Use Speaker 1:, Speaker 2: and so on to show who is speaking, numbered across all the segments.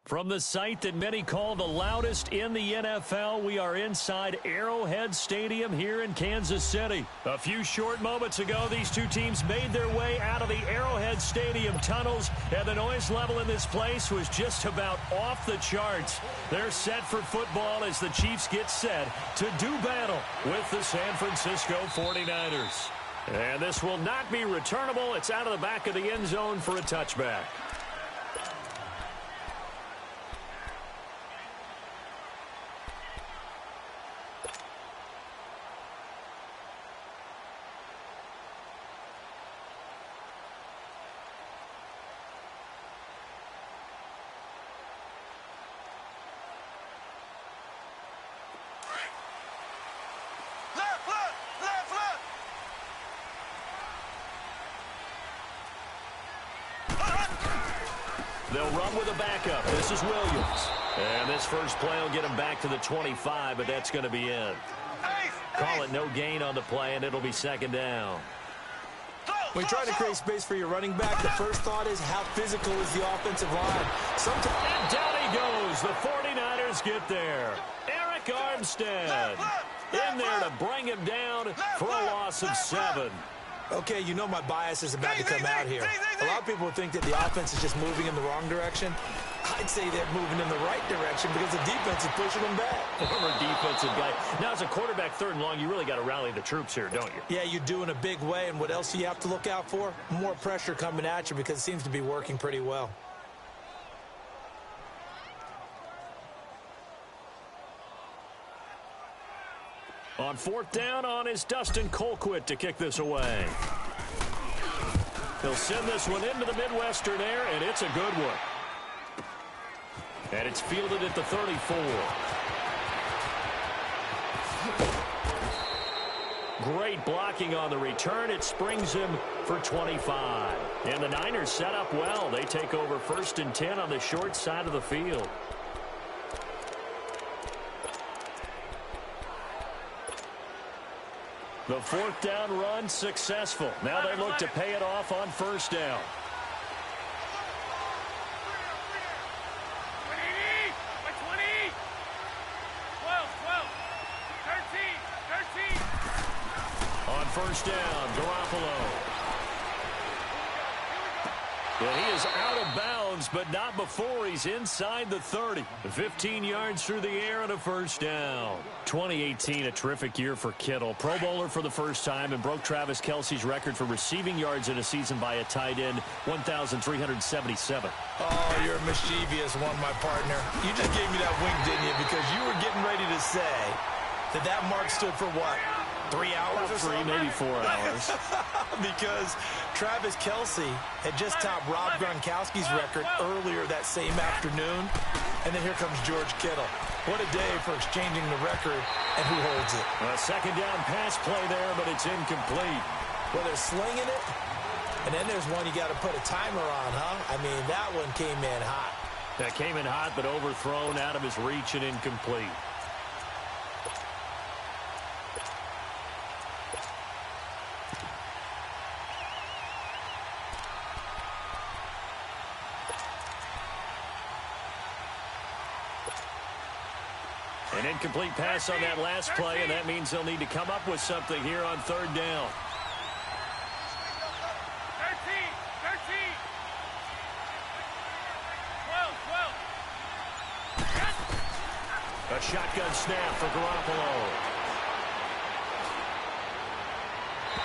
Speaker 1: From the site that many call the loudest in the NFL, we are inside Arrowhead Stadium here in Kansas City. A few short moments ago, these two teams made their way out of the Arrowhead Stadium tunnels, and the noise level in this place was just about off the charts. They're set for football as the Chiefs get set to do battle with the San Francisco 49ers. And this will not be returnable. It's out of the back of the end zone for a touchback. They'll run with a backup. This is Williams. And this first play will get him back to the 25, but that's going to be in. Call it no gain on the play, and it'll be second down.
Speaker 2: When you try to create space for your running back, the first thought is how physical is the offensive line.
Speaker 1: And down he goes. The 49ers get there. Eric Armstead in there to bring him down for a loss of 7.
Speaker 2: Okay, you know my bias is about to come out here. A lot of people would think that the offense is just moving in the wrong direction. I'd say they're moving in the right direction because the defense is pushing them back.
Speaker 1: Former defensive guy. Now, as a quarterback, third and long, you really got to rally the troops here, don't you?
Speaker 2: Yeah, you do in a big way. And what else do you have to look out for? More pressure coming at you because it seems to be working pretty well.
Speaker 1: On fourth down on is Dustin Colquitt to kick this away. He'll send this one into the Midwestern air, and it's a good one. And it's fielded at the 34. Great blocking on the return. It springs him for 25. And the Niners set up well. They take over 1st and 10 on the short side of the field. The fourth down run successful. Now they look to pay it off on first down. On first down, Garoppolo. And he is out of bounds, but not before he's inside the 30. 15 yards through the air and a first down. 2018, a terrific year for Kittle. Pro Bowler for the first time and broke Travis Kelce's record for receiving yards in a season by a tight end, 1,377.
Speaker 2: Oh, you're a mischievous one, my partner. You just gave me that wink, didn't you? Because you were getting ready to say that mark stood for what? 3 hours or so?
Speaker 1: Maybe 4 hours.
Speaker 2: Because Travis Kelce had just topped Rob Gronkowski's record earlier that same afternoon. And then here comes George Kittle. What a day for exchanging the record, and who holds it?
Speaker 1: A second down pass play there, but it's incomplete.
Speaker 2: Well, they're slinging it, and then there's one you got to put a timer on, huh? I mean, that one came in hot.
Speaker 1: That came in hot, but overthrown out of his reach and incomplete. An incomplete pass on that last play, and that means they'll need to come up with something here on third down. 12. A shotgun snap for Garoppolo.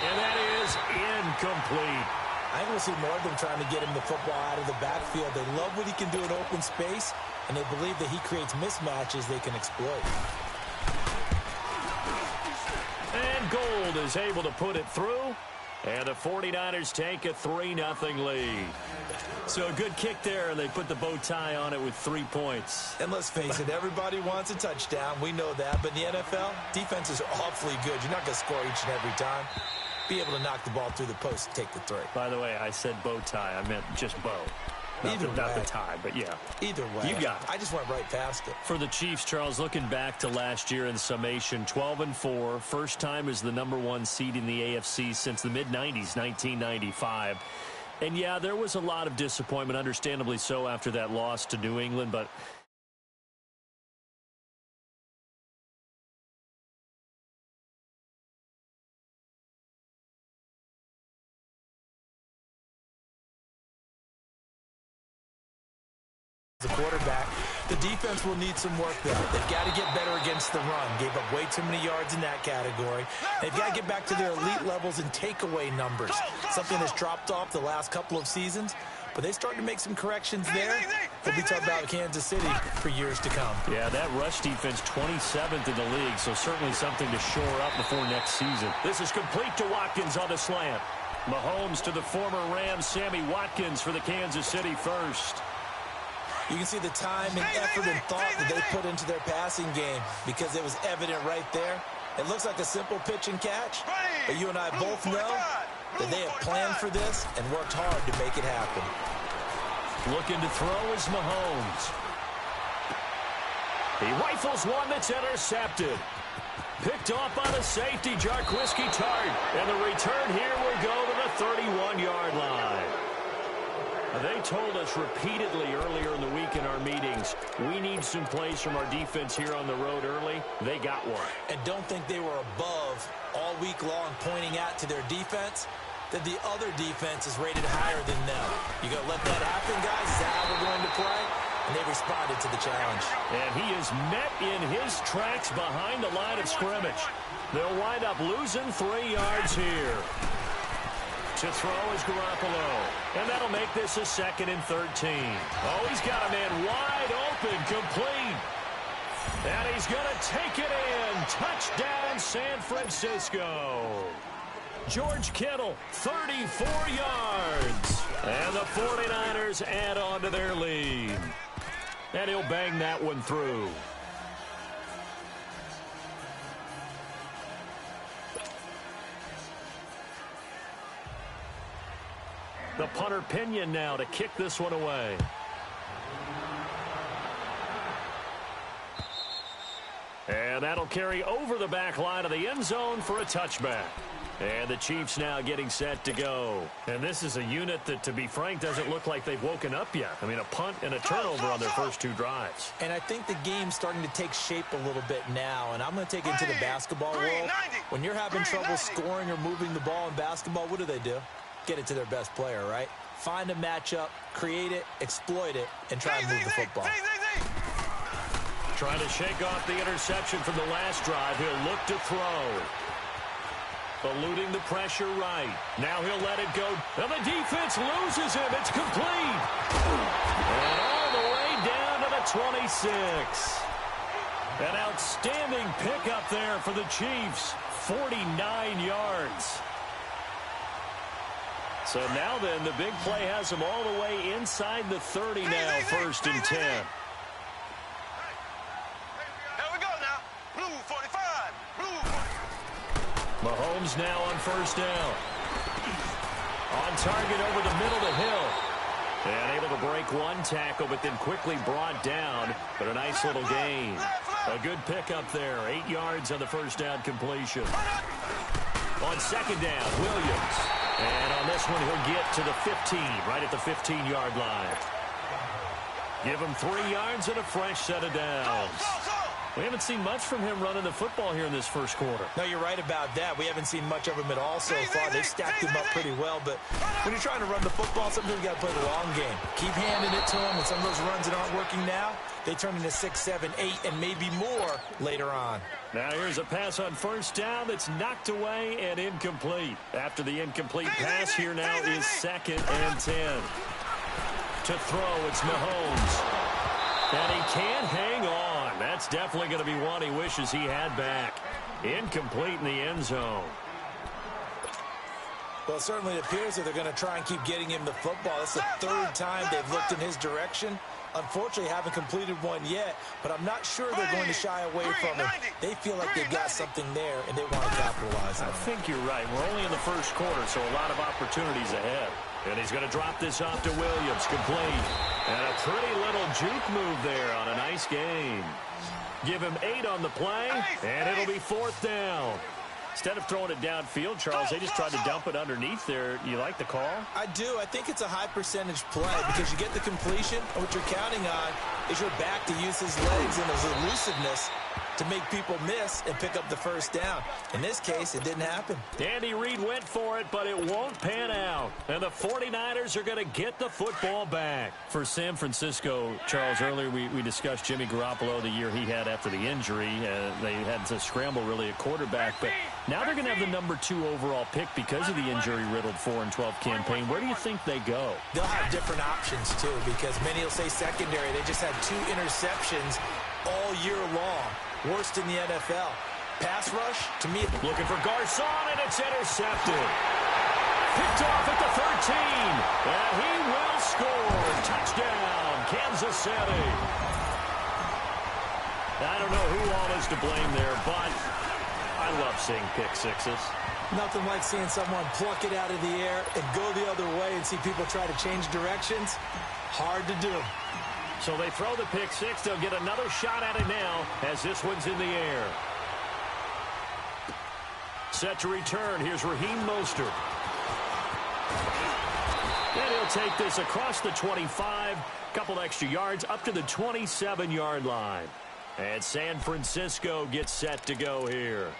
Speaker 1: And that is incomplete.
Speaker 2: I think we'll see more of them trying to get him the football out of the backfield. They love what he can do in open space, and they believe that he creates mismatches they can exploit.
Speaker 1: And Gold is able to put it through, and the 49ers take a 3-0 lead. So a good kick there, and they put the bow tie on it with 3 points.
Speaker 2: And let's face it, everybody wants a touchdown. We know that. But in the NFL, defenses are awfully good. You're not going to score each and every time. Be able to knock the ball through the post and take the 3.
Speaker 1: By the way, I said bow tie. I meant just bow. Not the tie, but yeah.
Speaker 2: Either way.
Speaker 1: You got it.
Speaker 2: I just went right past it.
Speaker 1: For the Chiefs, Charles, looking back to last year in summation, 12-4. First time as the #1 seed in the AFC since the mid-90s, 1995. And, yeah, there was a lot of disappointment, understandably so, after that loss to New England, but
Speaker 2: the quarterback. The defense will need some work, though. They've got to get better against the run. Gave up way too many yards in that category. They've got to get back to their elite levels in takeaway numbers, something that's dropped off the last couple of seasons. But they started to make some corrections there. We'll be talking about Kansas City for years to come.
Speaker 1: Yeah, that rush defense 27th in the league, so certainly something to shore up before next season. This is complete to Watkins on the slant. Mahomes to the former Rams, Sammy Watkins for the Kansas City first.
Speaker 2: You can see the time and effort and thought that they put into their passing game because it was evident right there. It looks like a simple pitch and catch, but you and I both know that they have planned for this and worked hard to make it happen.
Speaker 1: Looking to throw is Mahomes. He rifles one that's intercepted. Picked off by the safety, Jarquiski Tart. And the return here will go to the 31-yard line. They told us repeatedly earlier in the week in our meetings, we need some plays from our defense here on the road early. They got one.
Speaker 2: And don't think they were above all week long pointing out to their defense that the other defense is rated higher than them. You going to let that happen, guys? Is that how we're going to play? And they responded to the challenge.
Speaker 1: And he is met in his tracks behind the line of scrimmage. They'll wind up losing 3 yards here. To throw is Garoppolo. And that'll make this a 2nd and 13. Oh, he's got a man wide open, complete. And he's going to take it in. Touchdown, San Francisco. George Kittle, 34 yards. And the 49ers add on to their lead. And he'll bang that one through. The punter Pinion now to kick this one away. And that'll carry over the back line of the end zone for a touchback. And the Chiefs now getting set to go. And this is a unit that, to be frank, doesn't look like they've woken up yet. I mean, a punt and a turnover on their first 2 drives.
Speaker 2: And I think the game's starting to take shape a little bit now. And I'm going to take it into the basketball world. When you're having trouble scoring or moving the ball in basketball, what do? Get it to their best player, right? Find a matchup, create it, exploit it, and try and move the football.
Speaker 1: Trying to shake off the interception from the last drive. He'll look to throw. Eluding the pressure right. Now he'll let it go. And the defense loses him. It's complete. And all the way down to the 26. An outstanding pickup there for the Chiefs. 49 yards. So now then, the big play has him all the way inside the 30 now, 1st and 10.
Speaker 3: Here we go now. Blue 45. Blue 45.
Speaker 1: Mahomes now on 1st down. On target over the middle to Hill. And able to break one tackle, but then quickly brought down. But a nice little gain. A good pickup there. 8 yards on the 1st down completion. On 2nd down, Williams. And on this one, he'll get to the 15, right at the 15-yard line. Give him 3 yards and a fresh set of downs. We haven't seen much from him running the football here in this first quarter.
Speaker 2: No, you're right about that. We haven't seen much of him at all so far. They've stacked him up pretty well, but when you're trying to run the football, sometimes you got to play the long game. Keep handing it to him, and some of those runs that aren't working now, they turn into 6, 7, 8, and maybe more later on.
Speaker 1: Now here's a pass on 1st down that's knocked away and incomplete. After the incomplete pass, here now is 2nd and 10. To throw, it's Mahomes. And he can't hang on. That's definitely going to be one he wishes he had back. Incomplete in the end zone.
Speaker 2: Well, it certainly appears that they're going to try and keep getting him the football. It's the 3rd time they've looked in his direction. Unfortunately, haven't completed one yet, but I'm not sure they're going to shy away from him. They feel like they've got something there, and they want to capitalize on it.
Speaker 1: I think you're right. We're only in the first quarter, so a lot of opportunities ahead. And he's going to drop this off to Williams, complete. And a pretty little juke move there on a nice game. Give him 8 on the play, and it'll be 4th down. Instead of throwing it downfield, Charles, they just tried to dump it underneath there. You like the call?
Speaker 2: I do. I think it's a high percentage play because you get the completion, and what you're counting on is your back to use his legs and his elusiveness to make people miss and pick up the first down. In this case, it didn't happen.
Speaker 1: Andy Reid went for it, but it won't pan out. And the 49ers are going to get the football back. For San Francisco, Charles, earlier we discussed Jimmy Garoppolo, the year he had after the injury. They had to scramble, really, a quarterback. But now they're going to have the number 2 overall pick because of the injury-riddled 4-12 campaign. Where do you think they go?
Speaker 2: They'll have different options, too, because many will say secondary. They just had 2 interceptions all year long. Worst in the NFL. Pass rush, to me.
Speaker 1: Looking for Garcon, and it's intercepted. Picked off at the 13. And he will score. Touchdown, Kansas City. I don't know who all is to blame there, but I love seeing pick sixes.
Speaker 2: Nothing like seeing someone pluck it out of the air and go the other way and see people try to change directions. Hard to do.
Speaker 1: So they throw the pick six. They'll get another shot at it now as this one's in the air. Set to return. Here's Raheem Mostert. And he'll take this across the 25. Couple extra yards up to the 27-yard line. And San Francisco gets set to go here.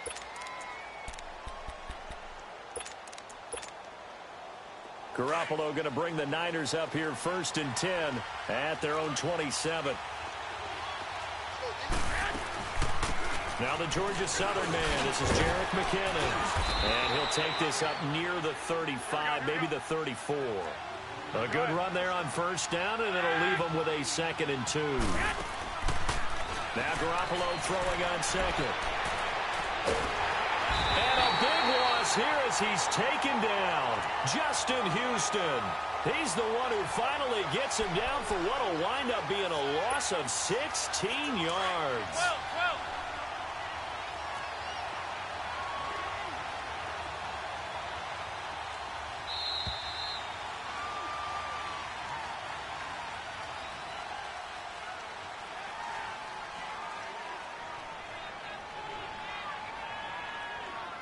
Speaker 1: Garoppolo going to bring the Niners up here 1st and 10 at their own 27. Now the Georgia Southern man. This is Jerick McKinnon. And he'll take this up near the 35, maybe the 34. A good run there on 1st down, and it'll leave them with a 2nd and 2. Now Garoppolo throwing on 2nd. And a big loss here as he's taken down. Justin Houston. He's the one who finally gets him down for what will wind up being a loss of 16 yards.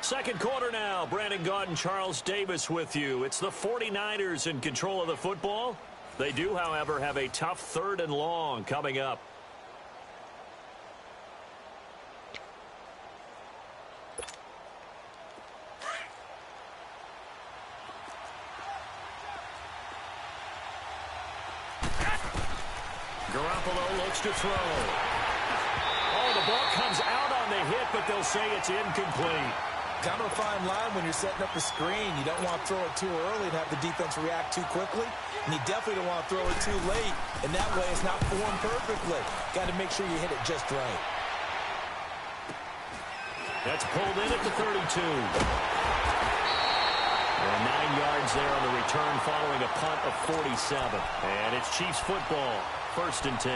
Speaker 1: Second quarter now. Brandon Gaudin and Charles Davis with you. It's the 49ers in control of the football. They do, however, have a tough 3rd and long coming up. Garoppolo looks to throw. Oh, the ball comes out on the hit, but they'll say it's incomplete.
Speaker 2: Kind of a fine line when you're setting up a screen. You don't want to throw it too early and have the defense react too quickly. And you definitely don't want to throw it too late. And that way it's not formed perfectly. Got to make sure you hit it just right.
Speaker 1: That's pulled in at the 32. And 9 yards there on the return following a punt of 47. And it's Chiefs football. 1st and 10.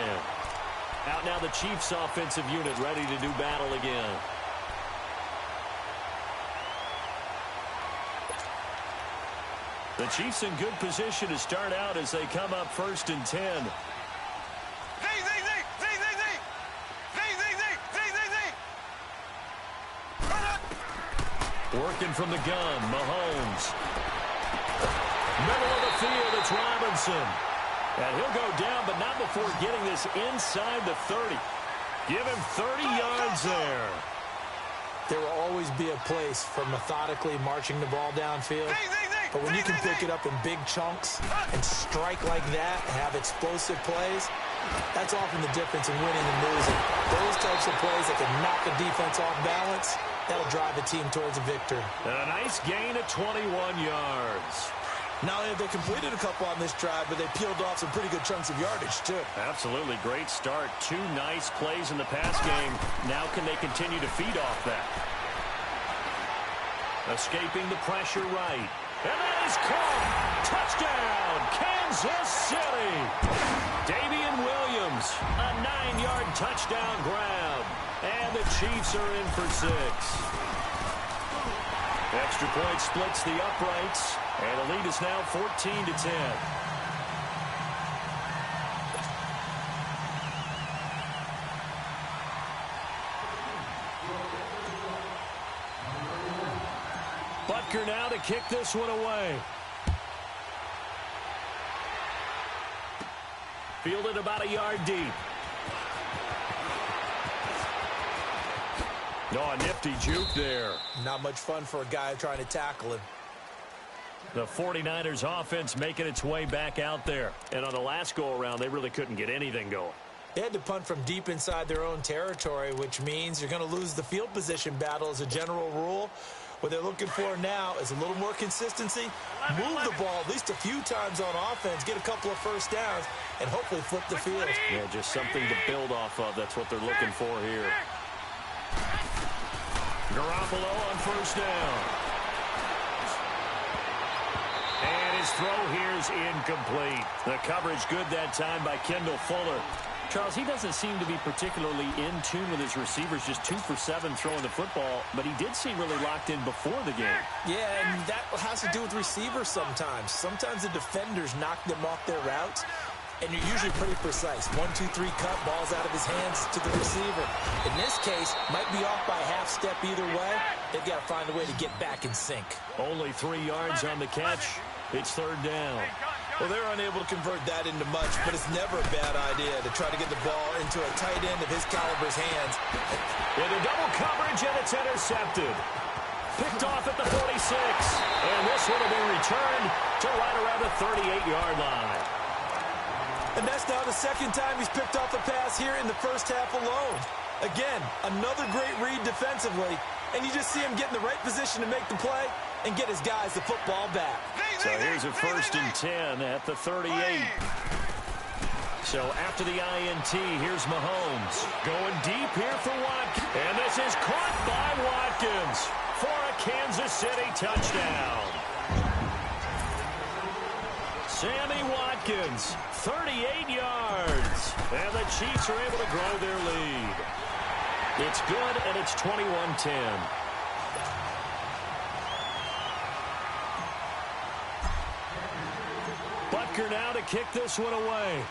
Speaker 1: Out now the Chiefs offensive unit ready to do battle again. The Chiefs in good position to start out as they come up 1st and 10. Working from the gun, Mahomes. Middle of the field, it's Robinson. And he'll go down, but not before getting this inside the 30. Give him 30 yards there.
Speaker 2: There will always be a place for methodically marching the ball downfield. But when you can pick it up in big chunks and strike like that, have explosive plays, that's often the difference in winning and losing. Those types of plays that can knock a defense off balance, that'll drive a team towards a victory.
Speaker 1: And a nice gain of 21 yards.
Speaker 2: Not only have they completed a couple on this drive, but they peeled off some pretty good chunks of yardage, too.
Speaker 1: Absolutely. Great start. 2 nice plays in the pass game. Now can they continue to feed off that? Escaping the pressure right. And that is caught. Touchdown, Kansas City. Damian Williams, a 9-yard touchdown grab. And the Chiefs are in for 6. Extra point splits the uprights. And the lead is now 14-10. Butker now to kick this one away. Fielded about a yard deep. Oh, a nifty juke there.
Speaker 2: Not much fun for a guy trying to tackle him.
Speaker 1: The 49ers offense making its way back out there. And on the last go-around, they really couldn't get anything going.
Speaker 2: They had to punt from deep inside their own territory, which means you're going to lose the field position battle as a general rule. What they're looking for now is a little more consistency, move the ball at least a few times on offense, get a couple of first downs, and hopefully flip the field.
Speaker 1: Yeah, just something to build off of. That's what they're looking for here. Garoppolo on first down. And his throw here is incomplete. The coverage good that time by Kendall Fuller. Charles, he doesn't seem to be particularly in tune with his receivers, just 2 for 7 throwing the football, but he did seem really locked in before the game.
Speaker 2: Yeah, and that has to do with receivers sometimes. Sometimes the defenders knock them off their routes, and you're usually pretty precise. 1, 2, 3 cut, balls out of his hands to the receiver. In this case, might be off by a half step either way. They've got to find a way to get back in sync.
Speaker 1: Only 3 yards on the catch. It's third down.
Speaker 2: Well, they're unable to convert that into much, but it's never a bad idea to try to get the ball into a tight end of his caliber's hands.
Speaker 1: Into double coverage, and it's intercepted. Picked off at the 46. And this one will be returned to right around the 38-yard line.
Speaker 2: And that's now the second time he's picked off a pass here in the first half alone. Again, another great read defensively, and you just see him get in the right position to make the play and get his guys the football back.
Speaker 1: So here's a 1st and 10 at the 38. So after the INT, here's Mahomes. Going deep here for Watkins. And this is caught by Watkins for a Kansas City touchdown. Sammy Watkins, 38 yards. And the Chiefs are able to grow their lead. It's good, and it's 21-10. Butker now to kick this one away.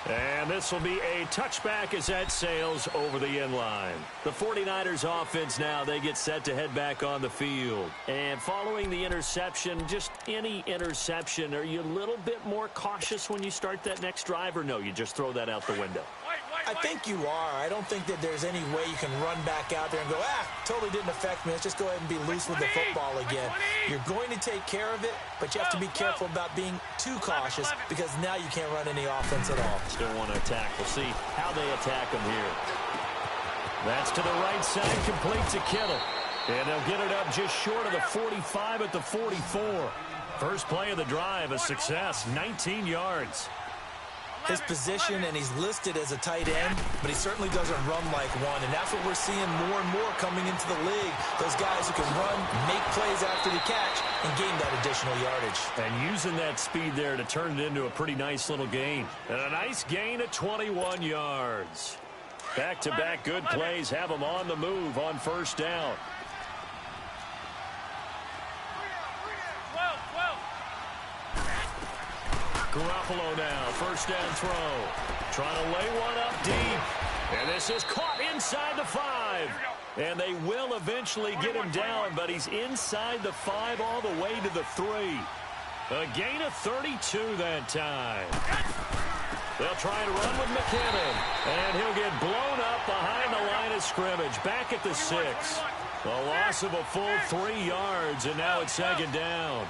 Speaker 1: And this will be a touchback as that sails over the end line. The 49ers offense now, they get set to head back on the field. And following the interception, just any interception, are you a little bit more cautious when you start that next drive, or no, you just throw that out the window?
Speaker 2: I think you are. I don't think that there's any way you can run back out there and go, totally didn't affect me. Let's just go ahead and be loose with the football again. You're going to take care of it, but you have to be careful about being too cautious because now you can't run any offense at all.
Speaker 1: Still want to attack. We'll see how they attack them here. That's to the right side, complete to Kittle. And they'll get it up just short of the 45 at the 44. First play of the drive, a success, 19 yards.
Speaker 2: His position, and he's listed as a tight end, but he certainly doesn't run like one, and that's what we're seeing more and more coming into the league. Those guys who can run, make plays after the catch, and gain that additional yardage.
Speaker 1: And using that speed there to turn it into a pretty nice little gain. And a nice gain of 21 yards. Back-to-back good plays have them on the move on first down. Garoppolo now, first down throw. Trying to lay one up deep. And this is caught inside the 5. And they will eventually get him down, but he's inside the 5 all the way to the 3. A gain of 32 that time. They'll try and run with McKinnon. And he'll get blown up behind the line of scrimmage. Back at the 6. A loss of a full 3 yards, and now it's second down.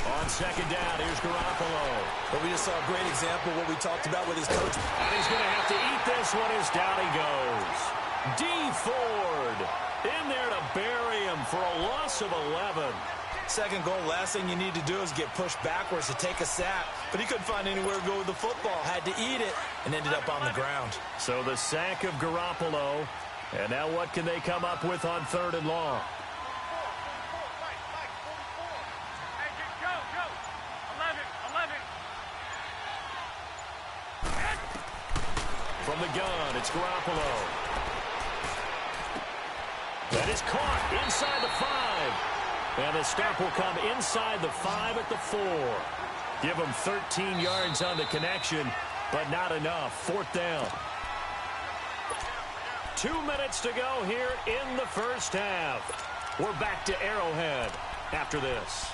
Speaker 1: On second down, here's Garoppolo.
Speaker 2: But we just saw a great example of what we talked about with his coach.
Speaker 1: And he's going to have to eat this one as down he goes. D. Ford in there to bury him for a loss of 11.
Speaker 2: Second goal, last thing you need to do is get pushed backwards to take a sack. But he couldn't find anywhere to go with the football. Had to eat it and ended up on the ground.
Speaker 1: So the sack of Garoppolo. And now what can they come up with on third and long? From the gun, it's Garoppolo. That is caught inside the 5. And the stop will come inside the 5 at the 4. Give them 13 yards on the connection, but not enough. Fourth down. 2 minutes to go here in the first half. We're back to Arrowhead after this.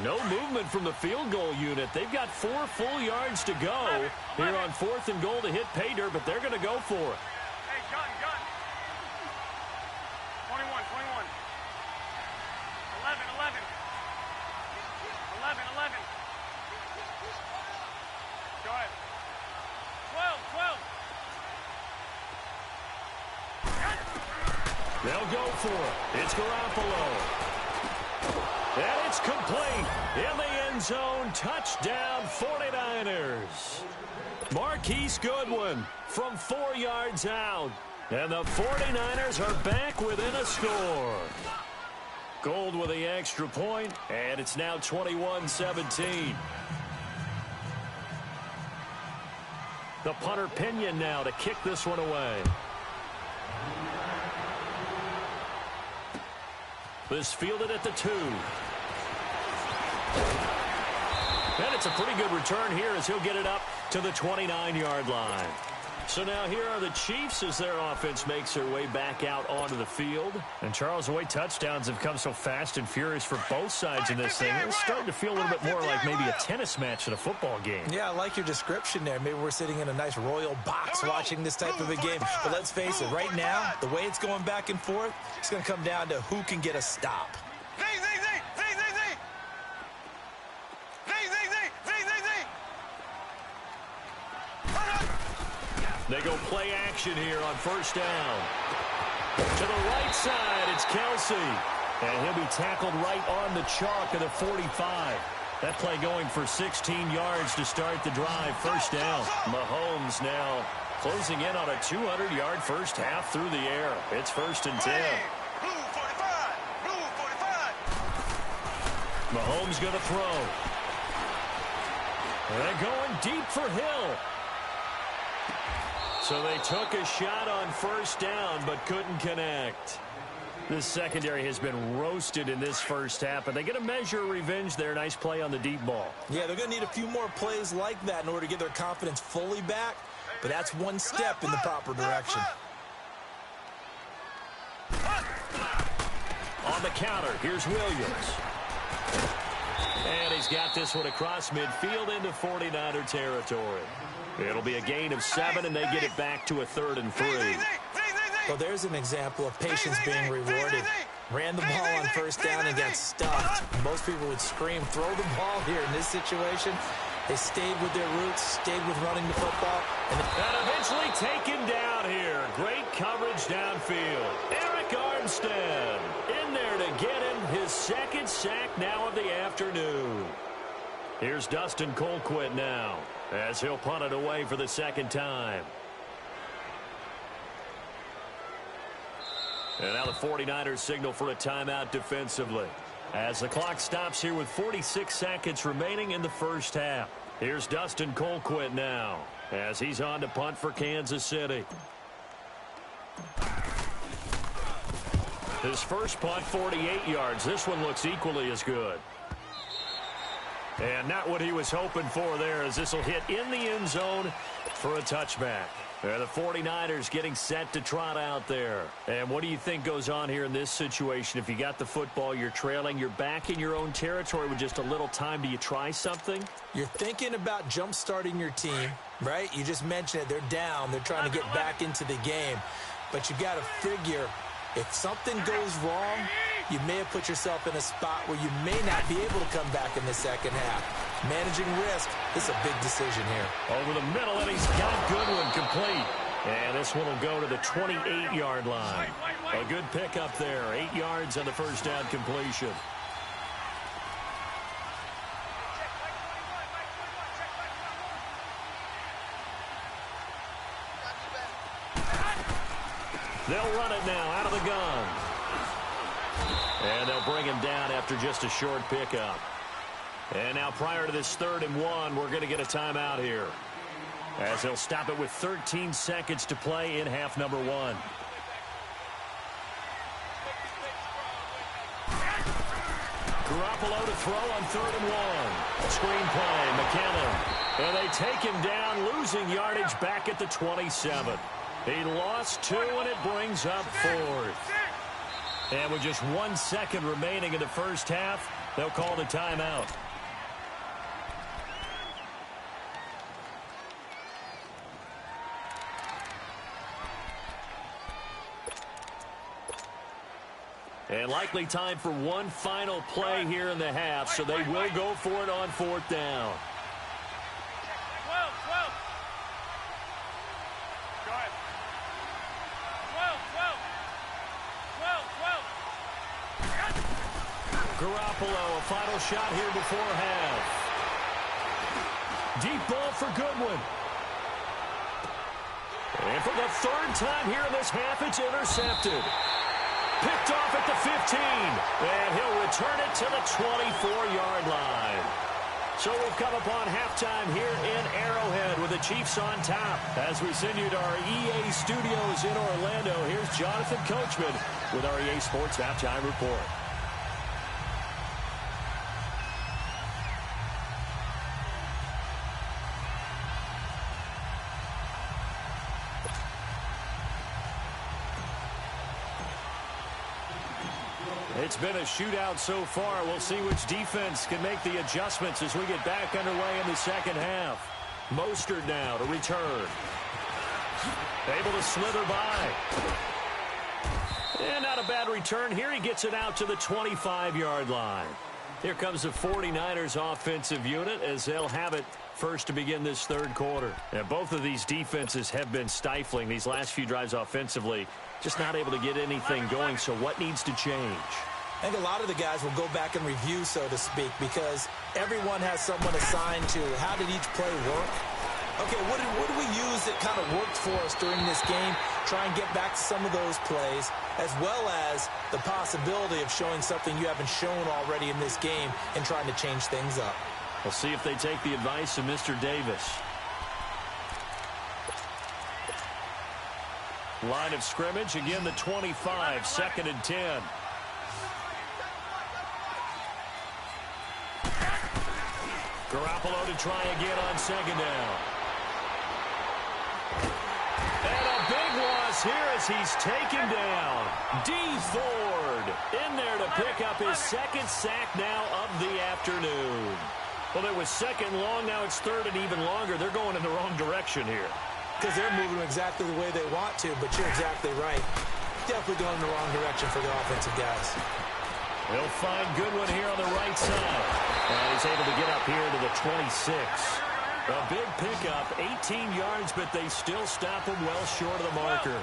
Speaker 1: No movement from the field goal unit. They've got 4 full yards to go here on 4th and goal to hit pay dirt, but they're going to go for it.
Speaker 3: Hey, gun. 21. 11. 11. Go ahead. 12.
Speaker 1: They'll go for it. It's Garoppolo. And it's complete in the end zone. Touchdown, 49ers. Marquise Goodwin from 4 yards out. And the 49ers are back within a score. Gold with the extra point, and it's now 21-17. The punter Pinion now to kick this one away. This fielded at the 2. And it's a pretty good return here as he'll get it up to the 29-yard line. So now here are the Chiefs as their offense makes their way back out onto the field. And Charles, the way touchdowns have come so fast and furious for both sides in this thing, it's starting to feel a little bit more like maybe a tennis match in a football game.
Speaker 2: Yeah, I like your description there. Maybe we're sitting in a nice royal box watching this type of a game. But let's face it, right now, the way it's going back and forth, it's going to come down to who can get a stop.
Speaker 1: They go play action here on first down. To the right side, it's Kelsey. And he'll be tackled right on the chalk of the 45. That play going for 16 yards to start the drive. First down. Mahomes now closing in on a 200-yard first half through the air. It's 1st and 10.
Speaker 3: Blue 45.
Speaker 1: Mahomes going to throw. They're going deep for Hill. So they took a shot on first down but couldn't connect. This secondary has been roasted in this first half, but they get a measure of revenge there. Nice play on the deep ball.
Speaker 2: Yeah, they're going to need a few more plays like that in order to get their confidence fully back, but that's one step in the proper direction.
Speaker 1: On the counter, here's Williams. And he's got this one across midfield into 49er territory. It'll be a gain of 7, and they get it back to a 3rd and 3.
Speaker 2: Well, there's an example of patience being rewarded. Ran the ball on first down and got stuffed. Most people would scream, throw the ball here in this situation. They stayed with their roots, stayed with running the football. And
Speaker 1: eventually taken down here. Great coverage downfield. Eric Armstead in there to get him his 2nd sack now of the afternoon. Here's Dustin Colquitt now as he'll punt it away for the 2nd time. And now the 49ers signal for a timeout defensively as the clock stops here with 46 seconds remaining in the first half. Here's Dustin Colquitt now as he's on to punt for Kansas City. His first punt, 48 yards. This one looks equally as good. And not what he was hoping for there, as this will hit in the end zone for a touchback. The 49ers getting set to trot out there. And what do you think goes on here in this situation? If you got the football, you're trailing, you're back in your own territory with just a little time. Do you try something?
Speaker 2: You're thinking about jump-starting your team, right? You just mentioned it. They're down. They're trying to get back into the game. But you got to figure, if something goes wrong, you may have put yourself in a spot where you may not be able to come back in the second half. Managing risk, this is a big decision here.
Speaker 1: Over the middle, and he's got Goodwin complete. And this one will go to the 28-yard line. A good pickup there. 8 yards on the first down completion. They'll run it now out of the gun. And they'll bring him down after just a short pickup. And now prior to this 3rd and 1, we're going to get a timeout here, as they'll stop it with 13 seconds to play in half number 1. Garoppolo to throw on 3rd and 1. Screen play, McKinnon. And they take him down, losing yardage back at the 27. He lost 2, and it brings up 4th. And with just 1 second remaining in the first half, they'll call the timeout. And likely time for one final play here in the half, so they will go for it on 4th down. Garoppolo, a final shot here before half. Deep ball for Goodwin. And for the 3rd time here in this half, it's intercepted. Picked off at the 15, and he'll return it to the 24-yard line. So we've come upon halftime here in Arrowhead with the Chiefs on top. As we send you to our EA studios in Orlando, here's Jonathan Coachman with our EA Sports Halftime Report. It's been a shootout so far. We'll see which defense can make the adjustments as we get back underway in the second half. Mostert now to return. Able to slither by. And not a bad return here. He gets it out to the 25-yard line. Here comes the 49ers offensive unit as they'll have it first to begin this 3rd quarter. And both of these defenses have been stifling these last few drives offensively. Just not able to get anything going, so what needs to change?
Speaker 2: I think a lot of the guys will go back and review, so to speak, because everyone has someone assigned to how did each play work. Okay, what did we use that kind of worked for us during this game? Try and get back to some of those plays, as well as the possibility of showing something you haven't shown already in this game and trying to change things up.
Speaker 1: We'll see if they take the advice of Mr. Davis. Line of scrimmage, again the 25, 2nd and 10. Garoppolo to try again on 2nd down. And a big loss here as he's taken down. D. Ford in there to pick up his 2nd sack now of the afternoon. Well, it was 2nd long, now it's 3rd and even longer. They're going in the wrong direction here.
Speaker 2: Because they're moving exactly the way they want to, but you're exactly right. Definitely going in the wrong direction for the offensive guys.
Speaker 1: They'll find Goodwin here on the right side. And he's able to get up here to the 26. A big pickup, 18 yards, but they still stop him well short of the marker.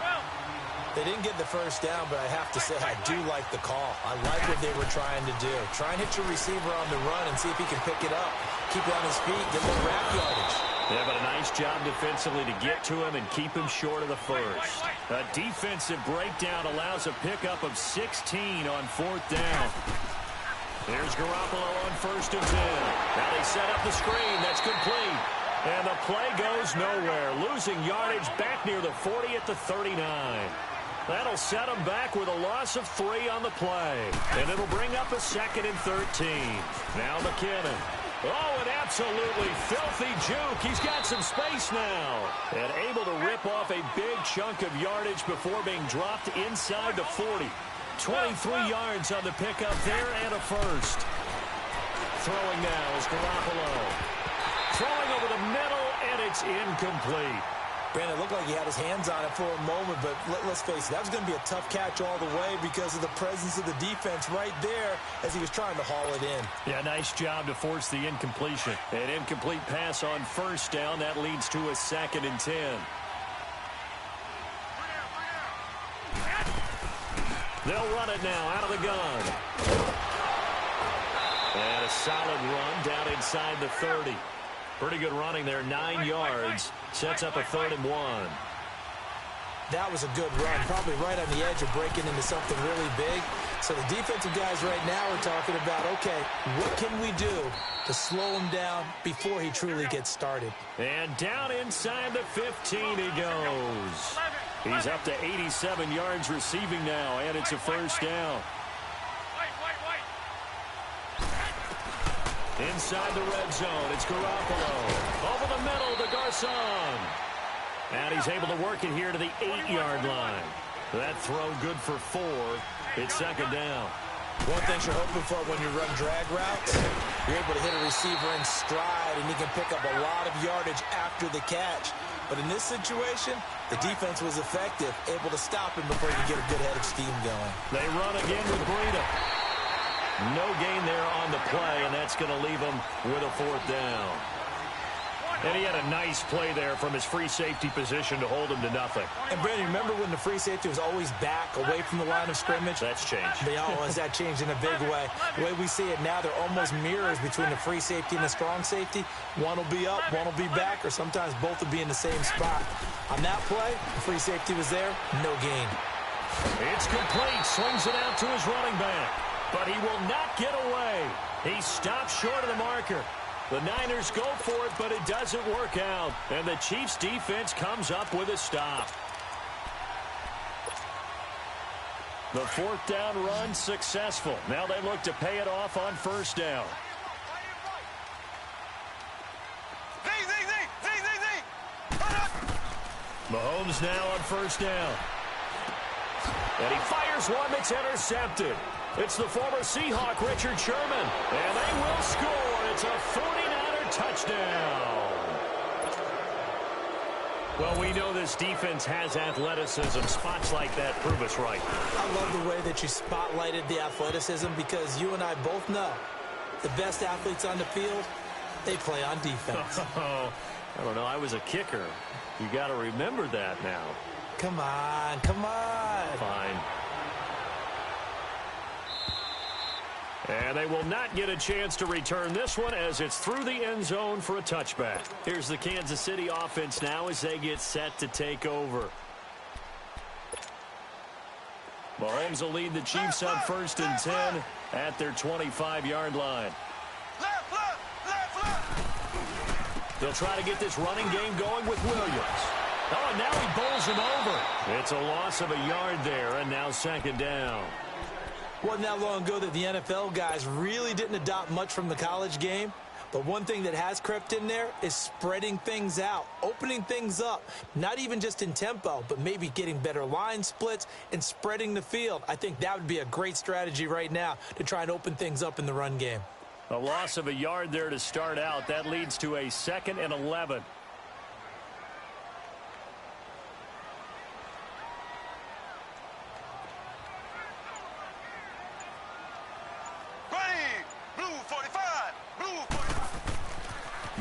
Speaker 2: They didn't get the first down, but I have to say I do like the call. I like what they were trying to do. Try and hit your receiver on the run and see if he can pick it up. Keep it on his feet, get a little wrap yardage.
Speaker 1: Yeah, but a nice job defensively to get to him and keep him short of the first. A defensive breakdown allows a pickup of 16 on 4th down. Here's Garoppolo on 1st and 10. Now they set up the screen. That's complete. And the play goes nowhere. Losing yardage back near the 40 at the 39. That'll set them back with a loss of 3 on the play. And it'll bring up a 2nd and 13. Now McKinnon. Oh, an absolutely filthy juke. He's got some space now. And able to rip off a big chunk of yardage before being dropped inside the 40. 23 yards on the pickup there and a first. Throwing now is Garoppolo. Throwing over the middle, and it's incomplete.
Speaker 2: Brandon, it looked like he had his hands on it for a moment, but let's face it, that was going to be a tough catch all the way because of the presence of the defense right there as he was trying to haul it in.
Speaker 1: Yeah, nice job to force the incompletion. An incomplete pass on 1st down. That leads to a 2nd and 10. They'll run it now out of the gun. And a solid run down inside the 30. Pretty good running there, 9 yards. Sets up a 3rd and 1.
Speaker 2: That was a good run, probably right on the edge of breaking into something really big. So the defensive guys right now are talking about, okay, what can we do to slow him down before he truly gets started?
Speaker 1: And down inside the 15 he goes. He's up to 87 yards receiving now, and it's a 1st down. Inside the red zone, it's Garoppolo. over the middle to Garcon. And he's able to work it here to the 8-yard line. That throw good for 4. It's second down.
Speaker 2: One thing you're hoping for when you run drag routes, you're able to hit a receiver in stride, and he can pick up a lot of yardage after the catch. But in this situation, the defense was effective, able to stop him before he could get a good head of steam going.
Speaker 1: They run again with Breida. No gain there on the play, and that's going to leave him with a 4th down. And he had a nice play there from his free safety position to hold him to nothing.
Speaker 2: And, Brandon, remember when the free safety was always back away from the line of scrimmage?
Speaker 1: That's changed.
Speaker 2: Has that changed in a big way? The way we see it now, they're almost mirrors between the free safety and the strong safety. One will be up, one will be back, or sometimes both will be in the same spot. On that play, the free safety was there, no gain.
Speaker 1: It's complete. Swings it out to his running back. But he will not get away. He stops short of the marker. The Niners go for it, but it doesn't work out. And the Chiefs' defense comes up with a stop. The 4th down run successful. Now they look to pay it off on 1st down. Mahomes now on 1st down. And he fires one that's intercepted. It's the former Seahawk, Richard Sherman. And they will score. It's a 49er touchdown. Well, we know this defense has athleticism. Spots like that prove us right.
Speaker 2: I love the way that you spotlighted the athleticism because you and I both know the best athletes on the field, they play on defense.
Speaker 1: I don't know. I was a kicker. You got to remember that now.
Speaker 2: Come on, come on.
Speaker 1: Fine. And they will not get a chance to return this one as it's through the end zone for a touchback. Here's the Kansas City offense now as they get set to take over. Mahomes will lead the Chiefs on 1st and 10 at their 25-yard line. They'll try to get this running game going with Williams. Oh, and now he bowls him over. It's a loss of a yard there, and now 2nd down.
Speaker 2: Wasn't that long ago that the NFL guys really didn't adopt much from the college game. But one thing that has crept in there is spreading things out, opening things up, not even just in tempo, but maybe getting better line splits and spreading the field. I think that would be a great strategy right now to try and open things up in the run game.
Speaker 1: A loss of a yard there to start out. That leads to a 2nd and 11.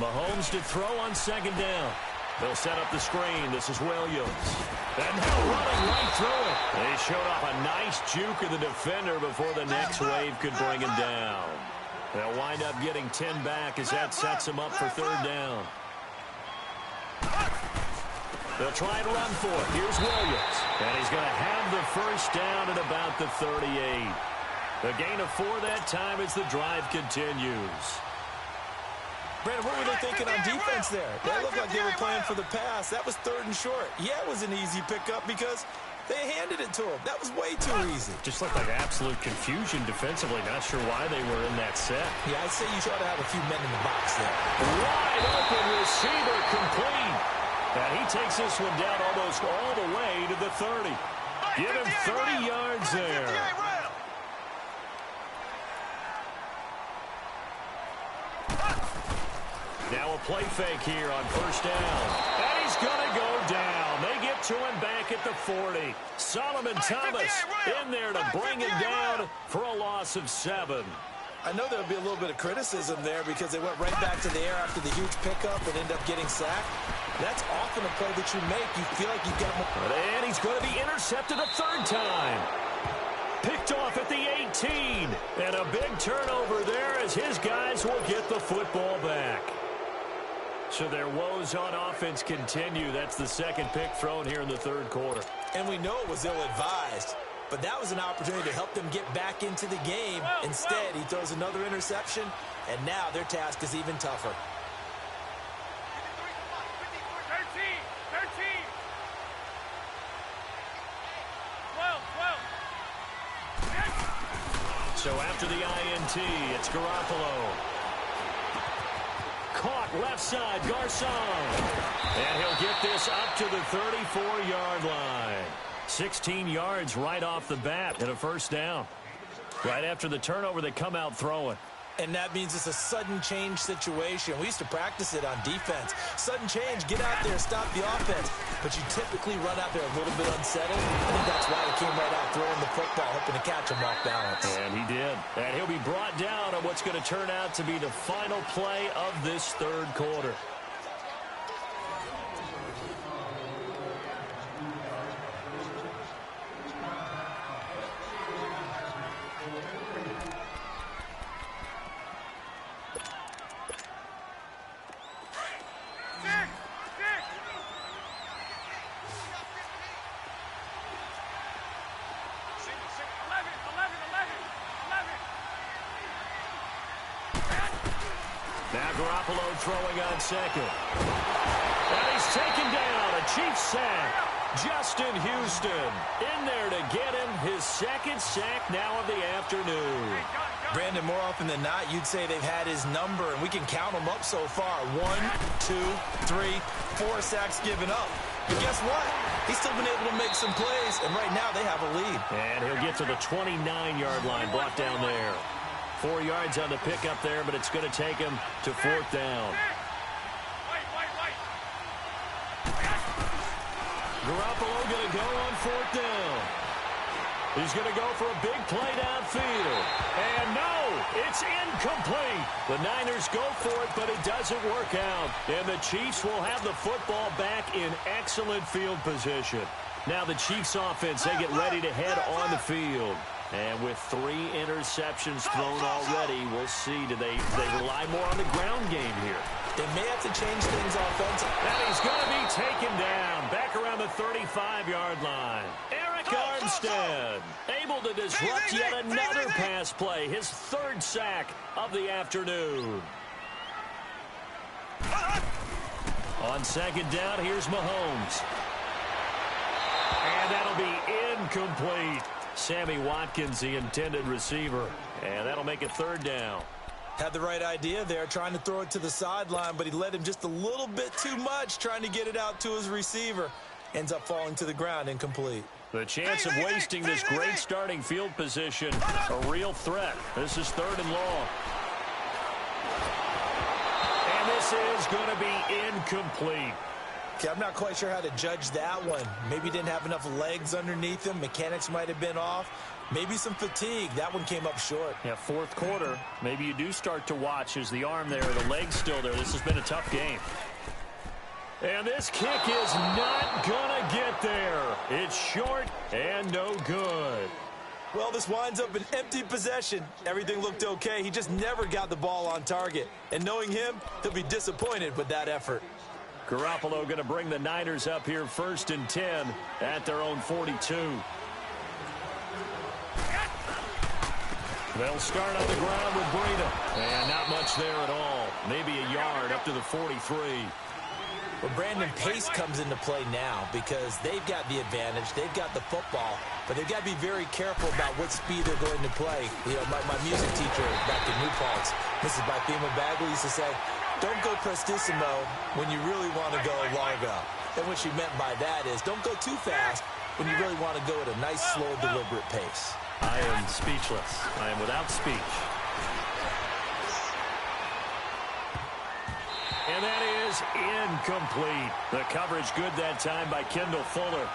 Speaker 1: Mahomes to throw on 2nd down. They'll set up the screen. This is Williams. And now running right through it. They showed off a nice juke of the defender before the next wave could bring him down. They'll wind up getting 10 back as that sets them up for 3rd down. They'll try and run for it. Here's Williams. And he's going to have the 1st down at about the 38. The gain of 4 that time as the drive continues.
Speaker 2: Brandon, what were they thinking on defense there? They looked like they were playing for the pass. That was 3rd and short. Yeah, it was an easy pickup because they handed it to him. That was way too easy.
Speaker 1: Just looked like absolute confusion defensively. Not sure why they were in that set.
Speaker 2: Yeah, I'd say you ought to have a few men in the box there.
Speaker 1: Wide open receiver complete. And he takes this one down almost all the way to the 30. Give him 30 yards there. Now a play fake here on 1st down. And he's going to go down. They get to him back at the 40. Solomon Thomas in there to bring him down for a loss of 7.
Speaker 2: I know there'll be a little bit of criticism there because they went right back to the air after the huge pickup and end up getting sacked. That's often a play that you make. You feel like you've got more.
Speaker 1: And he's going to be intercepted a 3rd time. Picked off at the 18. And a big turnover there as his guys will get the football back. So their woes on offense continue. That's the 2nd pick thrown here in the 3rd quarter.
Speaker 2: And we know it was ill-advised. But that was an opportunity to help them get back into the game. Instead, he throws another interception, and now their task is even tougher.
Speaker 1: So after the INT, it's Garoppolo. caught left side, Garcon. And he'll get this up to the 34-yard line. 16 yards right off the bat and a first down. Right after the turnover, they come out throwing.
Speaker 2: And that means it's a sudden change situation. We used to practice it on defense. Sudden change, get out there, stop the offense. But you typically run out there a little bit unsettled. I think that's why he came right out throwing the football, hoping to catch him off balance.
Speaker 1: And he did. And he'll be brought down on what's going to turn out to be the final play of this third quarter. Throwing on second. And he's taken down. A Chiefs sack. Justin Houston in there to get him his second sack now of the afternoon.
Speaker 2: Brandon, more often than not, you'd say they've had his number, and we can count them up so far. 1, 2, 3, 4 sacks given up. But guess what? He's still been able to make some plays, and right now they have a lead.
Speaker 1: And he'll get to the 29-yard line, brought down there. 4 yards on the pickup there, but it's going to take him to fourth down. Garoppolo going to go on fourth down. He's going to go for a big play downfield. And no, it's incomplete. The Niners go for it, but it doesn't work out. And the Chiefs will have the football back in excellent field position. Now the Chiefs offense, they get ready to head on the field. And with 3 interceptions thrown already, we'll see. Do they rely more on the ground game here?
Speaker 2: They may have to change things offensively.
Speaker 1: And he's going to be taken down back around the 35-yard line. Eric Armstead able to disrupt yet another pass play. His 3rd sack of the afternoon. On second down, here's Mahomes. And that'll be incomplete. Sammy Watkins, the intended receiver. And that'll make it 3rd down.
Speaker 2: Had the right idea there, trying to throw it to the sideline, but he led him just a little bit too much, trying to get it out to his receiver. Ends up falling to the ground, incomplete.
Speaker 1: The chance of wasting this great starting field position, a real threat. This is 3rd and long. And this is going to be incomplete.
Speaker 2: Okay, I'm not quite sure how to judge that one. Maybe he didn't have enough legs underneath him. Mechanics might have been off. Maybe some fatigue. That one came up short.
Speaker 1: Yeah, 4th quarter. Maybe you do start to watch as the arm there, the leg's still there. This has been a tough game. And this kick is not going to get there. It's short and no good.
Speaker 2: Well, this winds up an empty possession. Everything looked okay. He just never got the ball on target. And knowing him, he'll be disappointed with that effort.
Speaker 1: Garoppolo going to bring the Niners up here 1st and 10 at their own 42. They'll start on the ground with Breida. And not much there at all. Maybe a yard up to the 43.
Speaker 2: Well, Brandon, pace comes into play now because they've got the advantage. They've got the football, but they've got to be very careful about what speed they're going to play. You know, my music teacher back in New Paltz, Mrs. Bythema Bagley, used to say, don't go prestissimo when you really want to go largo. And what she meant by that is don't go too fast when you really want to go at a nice, slow, deliberate pace.
Speaker 1: I am speechless. I am without speech. And that is incomplete. The coverage good that time by Kendall Fuller.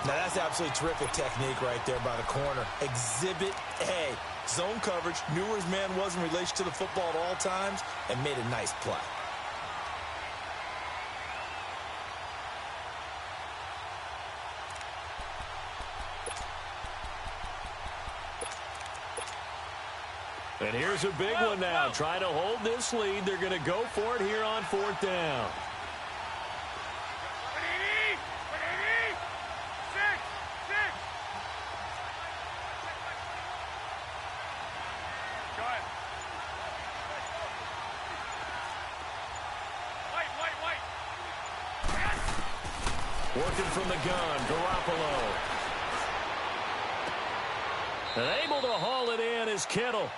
Speaker 2: Now that's absolutely terrific technique right there by the corner. Exhibit A. Zone coverage, knew where his man was in relation to the football at all times, and made a nice play.
Speaker 1: And here's a big one now. Trying to hold this lead. They're going to go for it here on 4th down. Working from the gun, Garoppolo. And able to haul it in is Kittle.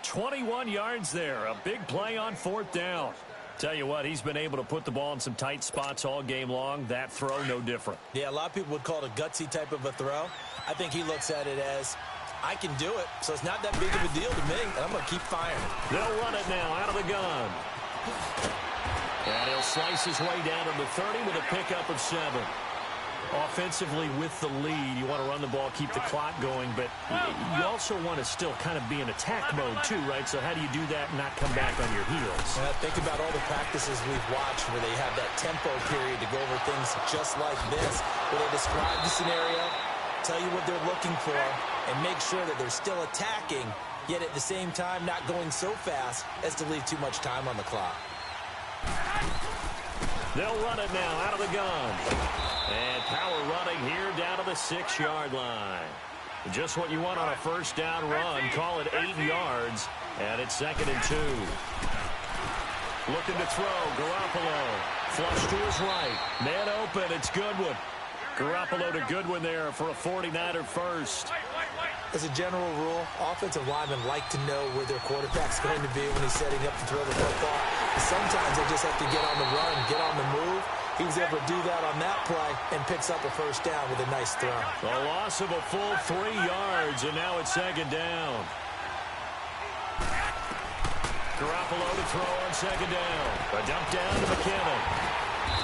Speaker 1: 21 yards there. A big play on 4th down. Tell you what, he's been able to put the ball in some tight spots all game long. That throw, no different.
Speaker 2: Yeah, a lot of people would call it a gutsy type of a throw. I think he looks at it as, I can do it, so it's not that big of a deal to me, and I'm going to keep firing.
Speaker 1: They'll run it now out of the gun. And he'll slice his way down to the 30 with a pickup of 7. Offensively with the lead, you want to run the ball, keep the clock going, but you also want to still kind of be in attack mode too, right? So how do you do that and not come back on your heels?
Speaker 2: Think about all the practices we've watched where they have that tempo period to go over things just like this, where they describe the scenario, tell you what they're looking for, and make sure that they're still attacking, yet at the same time not going so fast as to leave too much time on the clock.
Speaker 1: They'll run it now out of the gun. And power running here down to the 6-yard line. Just what you want on a first down run. Call it 8 yards. And it's 2nd and 2. Looking to throw. Garoppolo. Flush to his right. Man open. It's Goodwin. Garoppolo to Goodwin there for a 49er first.
Speaker 2: As a general rule, offensive linemen like to know where their quarterback's going to be when he's setting up to throw the football. But sometimes they just have to get on the run, get on the move. He was able to do that on that play and picks up a first down with a nice throw.
Speaker 1: A loss of a full 3 yards, and now it's 2nd down. Garoppolo to throw on 2nd down. A dump down to McKinnon.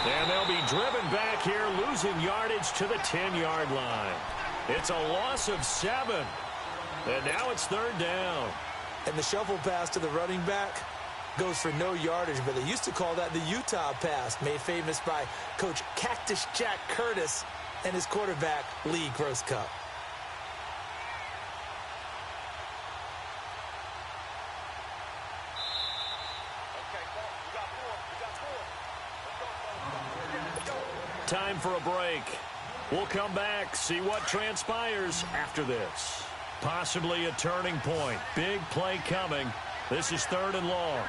Speaker 1: And they'll be driven back here, losing yardage to the 10-yard line. It's a loss of 7. And now it's 3rd down.
Speaker 2: And the shuffle pass to the running back goes for no yardage, but they used to call that the Utah pass, made famous by Coach Cactus Jack Curtis and his quarterback, Lee Grosscup.
Speaker 1: Time for a break. We'll come back, see what transpires after this. Possibly a turning point. Big play coming. This is 3rd and long.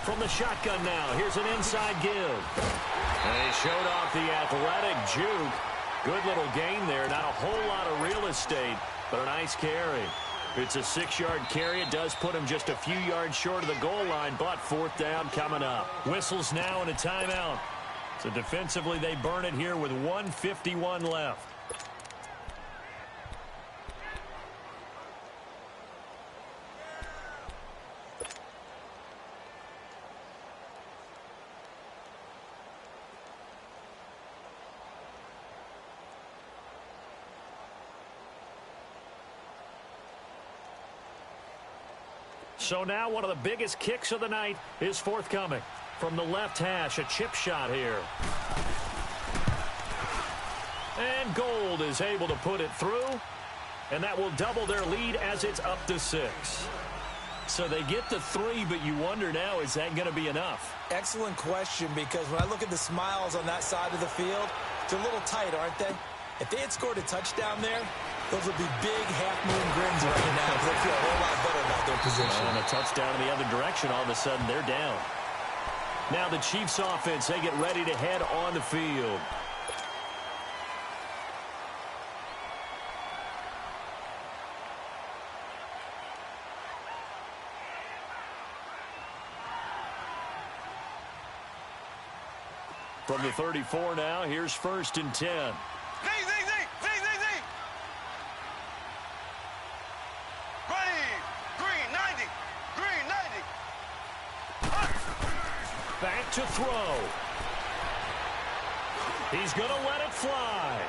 Speaker 1: From the shotgun now, here's an inside give. And he showed off the athletic juke. Good little gain there. Not a whole lot of real estate, but a nice carry. It's a 6-yard carry. It does put him just a few yards short of the goal line, but 4th down coming up. Whistles now and a timeout. So defensively, they burn it here with 1:51 left. So now one of the biggest kicks of the night is forthcoming. From the left hash, a chip shot here. And Gold is able to put it through. And that will double their lead as it's up to 6. So they get the 3, but you wonder now, is that going to be enough?
Speaker 2: Excellent question, because when I look at the smiles on that side of the field, they're a little tight, aren't they? If they had scored a touchdown there, those would be big half-moon grins right now because they feel a whole lot better about their position.
Speaker 1: And a touchdown in the other direction, all of a sudden they're down. Now the Chiefs offense, they get ready to head on the field. From the 34 now, here's 1st and 10. Back to throw. He's going to let it fly.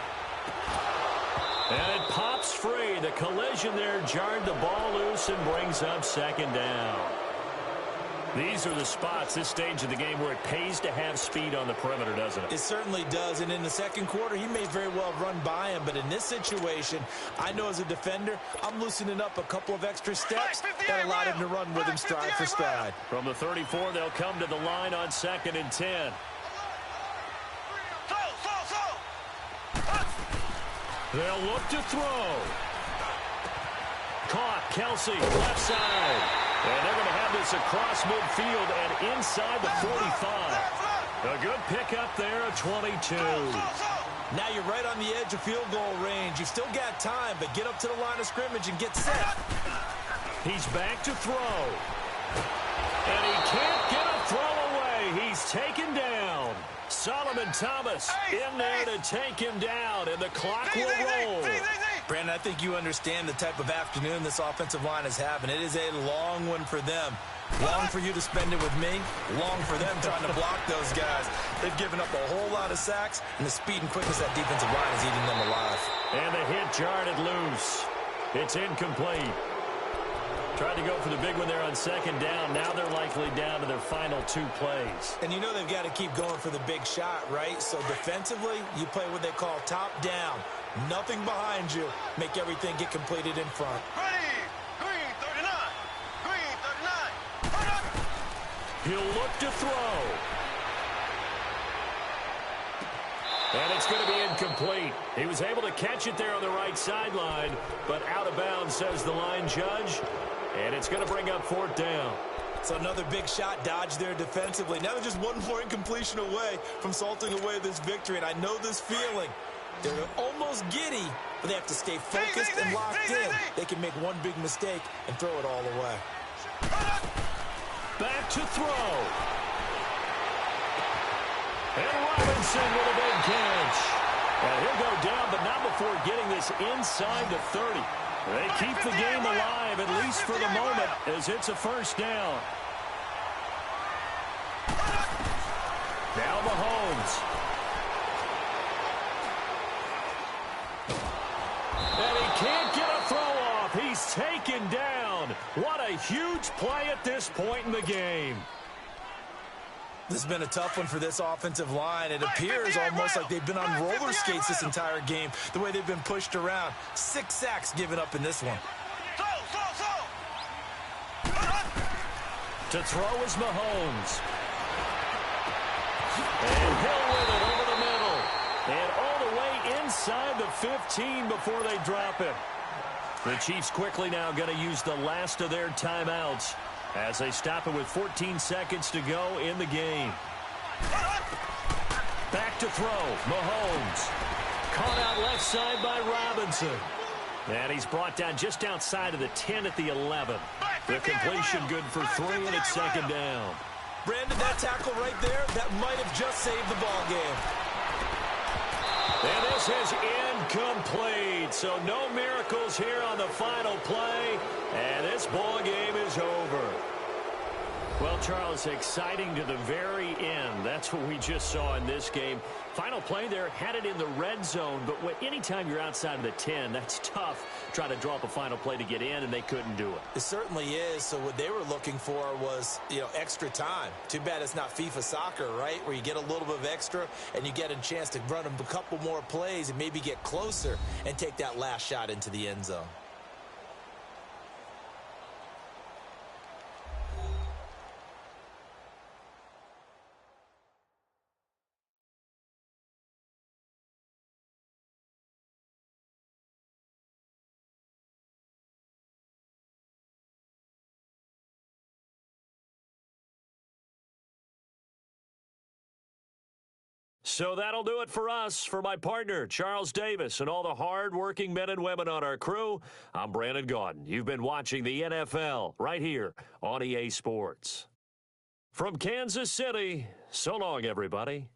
Speaker 1: And it pops free. The collision there jarred the ball loose and brings up 2nd down. These are the spots, this stage of the game, where it pays to have speed on the perimeter, doesn't it?
Speaker 2: It certainly does, and in the second quarter, he may very well run by him, but in this situation, I know as a defender, I'm loosening up a couple of extra steps that allowed him to run with him stride for stride.
Speaker 1: From the 34, they'll come to the line on 2nd and 10. They'll look to throw. Caught, Kelsey, left side. And they're going to have this across midfield and inside the 45. A good pickup there, a 22.
Speaker 2: Now you're right on the edge of field goal range. You've still got time, but get up to the line of scrimmage and get set.
Speaker 1: He's back to throw. And he can't get a throw away. He's taken down. Solomon Thomas in there to take him down, and the clock will roll.
Speaker 2: Brandon, I think you understand the type of afternoon this offensive line is having. It is a long one for them. Long for you to spend it with me. Long for them trying to block those guys. They've given up a whole lot of sacks, and the speed and quickness of that defensive line is eating them alive.
Speaker 1: And the hit jarred it loose. It's incomplete. Tried to go for the big one there on second down. Now they're likely down to their final 2 plays.
Speaker 2: And you know they've got to keep going for the big shot, right? So defensively, you play what they call top down. Nothing behind you. Make everything get completed in front.
Speaker 3: Ready. Green 39. Green 39.
Speaker 1: He'll look to throw. And it's going to be incomplete. He was able to catch it there on the right sideline, but out of bounds, says the line judge. And it's going to bring up 4th down.
Speaker 2: So another big shot dodged there defensively. Now they're just one more incompletion away from salting away this victory. And I know this feeling. They're almost giddy, but they have to stay focused and locked in. They can make one big mistake and throw it all away.
Speaker 1: Back to throw. And Robinson with a big catch. And he'll go down, but not before getting this inside the 30. They keep the game alive, at least for the moment, as it's a 1st down. Now Mahomes. And he can't get a throw off. He's taken down. What a huge play at this point in the game.
Speaker 2: This has been a tough one for this offensive line. It appears almost like they've been on roller skates this entire game, the way they've been pushed around. 6 sacks given up in this one.
Speaker 1: To throw is Mahomes. And Hill with it over the middle. And all the way inside the 15 before they drop it. The Chiefs quickly now going to use the last of their timeouts as they stop it with 14 seconds to go in the game. Back to throw, Mahomes. Caught out left side by Robinson. And he's brought down just outside of the 10 at the 11. The completion good for 3, and it's 2nd down.
Speaker 2: Brandon, that tackle right there, that might have just saved the ball game.
Speaker 1: And this is incomplete. So no miracles here on the final play. And this ball game is over. Well, Charles, exciting to the very end. That's what we just saw in this game. Final play there, had it in the red zone. But anytime you're outside of the 10, that's tough trying to draw up a final play to get in, and they couldn't do it.
Speaker 2: It certainly is. So what they were looking for was, extra time. Too bad it's not FIFA soccer, right, where you get a little bit of extra and you get a chance to run a couple more plays and maybe get closer and take that last shot into the end zone.
Speaker 1: So that'll do it for us. For my partner, Charles Davis, and all the hard-working men and women on our crew, I'm Brandon Gaudin. You've been watching the NFL right here on EA Sports. From Kansas City, so long, everybody.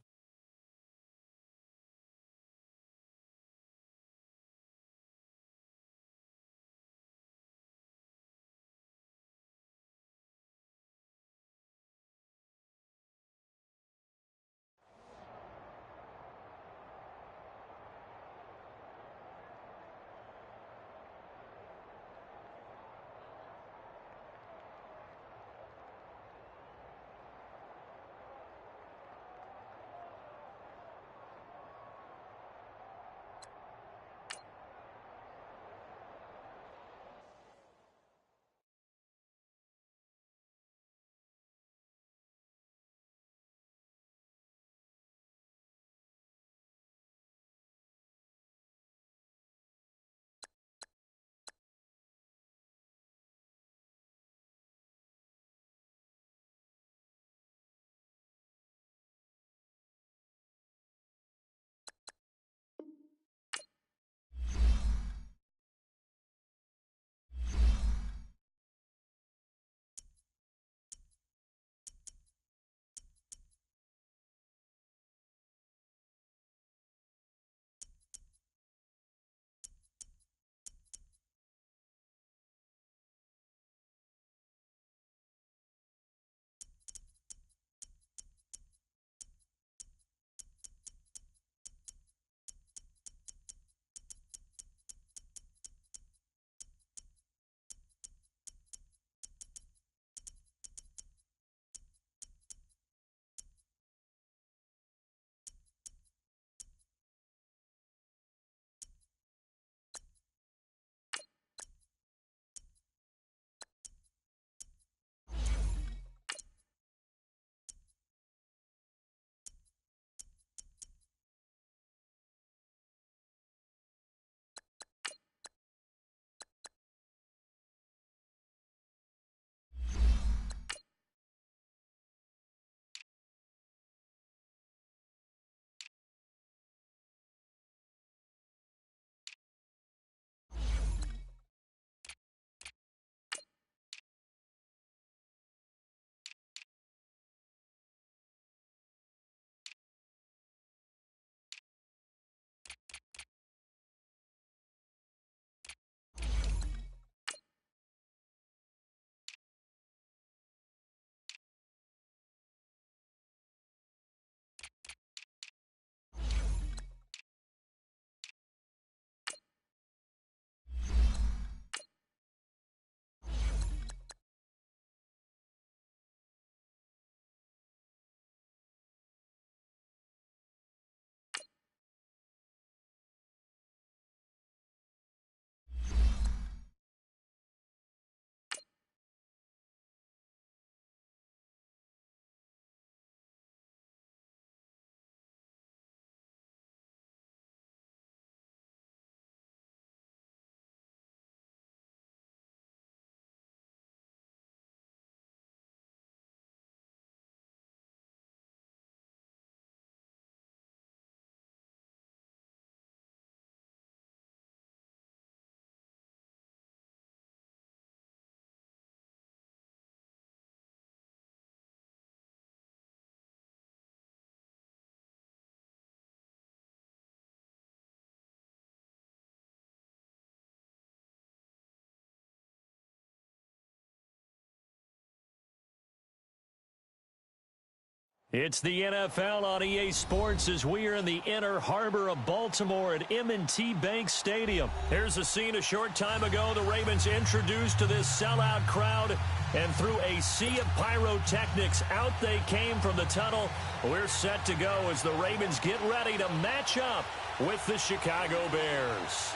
Speaker 1: It's the NFL on EA Sports as we are in the inner harbor of Baltimore at M&T Bank Stadium. Here's a scene a short time ago. The Ravens introduced to this sellout crowd, and through a sea of pyrotechnics, out they came from the tunnel. We're set to go as the Ravens get ready to match up with the Chicago Bears.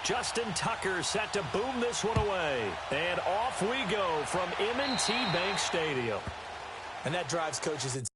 Speaker 1: Justin Tucker set to boom this one away. And off we go from M&T Bank Stadium.
Speaker 2: And that drives coaches insane.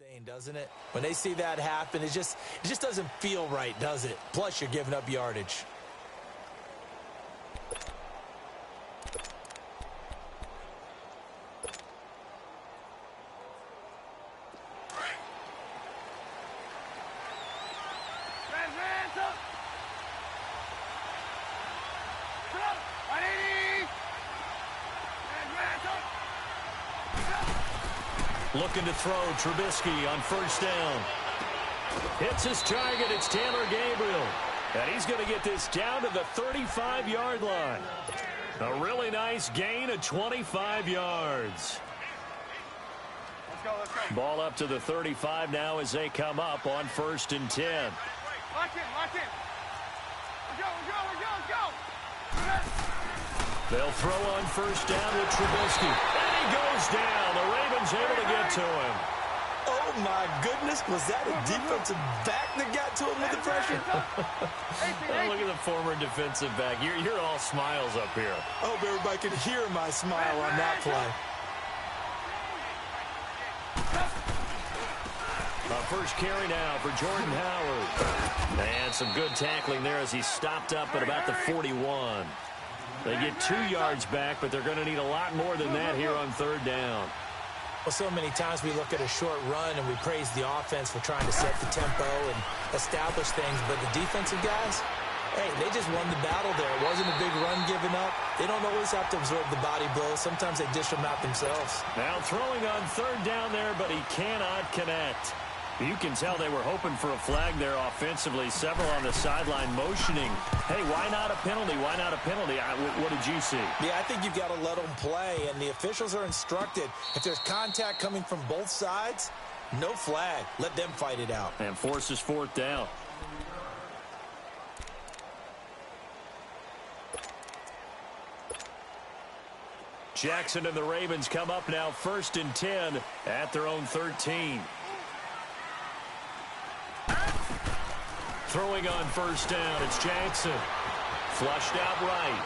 Speaker 2: Insane, doesn't it? When they see that happen, it just doesn't feel right, does it? Plus, you're giving up yardage.
Speaker 1: Looking to throw, Trubisky on first down. Hits his target, it's Taylor Gabriel. And he's going to get this down to the 35-yard line. A really nice gain of 25 yards.
Speaker 3: Let's go.
Speaker 1: Ball up to the 35 now as they come up on 1st and 10.
Speaker 3: Lock in. Let's go.
Speaker 1: They'll throw on first down with Trubisky. And he goes down. The Ravens able to get to him.
Speaker 2: Oh, my goodness. Was that a defensive back that got to him with the pressure?
Speaker 1: Oh, look at the former defensive back. You're all smiles up here.
Speaker 2: I hope everybody can hear my smile on that play.
Speaker 1: First carry now for Jordan Howard. And some good tackling there as he stopped up at about the 41. They get 2 yards back, but they're going to need a lot more than that here on 3rd down.
Speaker 2: Well, so many times we look at a short run and we praise the offense for trying to set the tempo and establish things, but the defensive guys, hey, they just won the battle there. It wasn't a big run given up. They don't always have to absorb the body blows. Sometimes they dish them out themselves.
Speaker 1: Now throwing on 3rd down there, but he cannot connect. You can tell they were hoping for a flag there offensively. Several on the sideline motioning. Hey, why not a penalty? Why not a penalty? What did you see?
Speaker 2: Yeah, I think you've got to let them play, and the officials are instructed. If there's contact coming from both sides, no flag. Let them fight it out.
Speaker 1: And forces 4th down. Jackson and the Ravens come up now 1st and 10 at their own 13. Throwing on first down, it's Jackson. Flushed out right.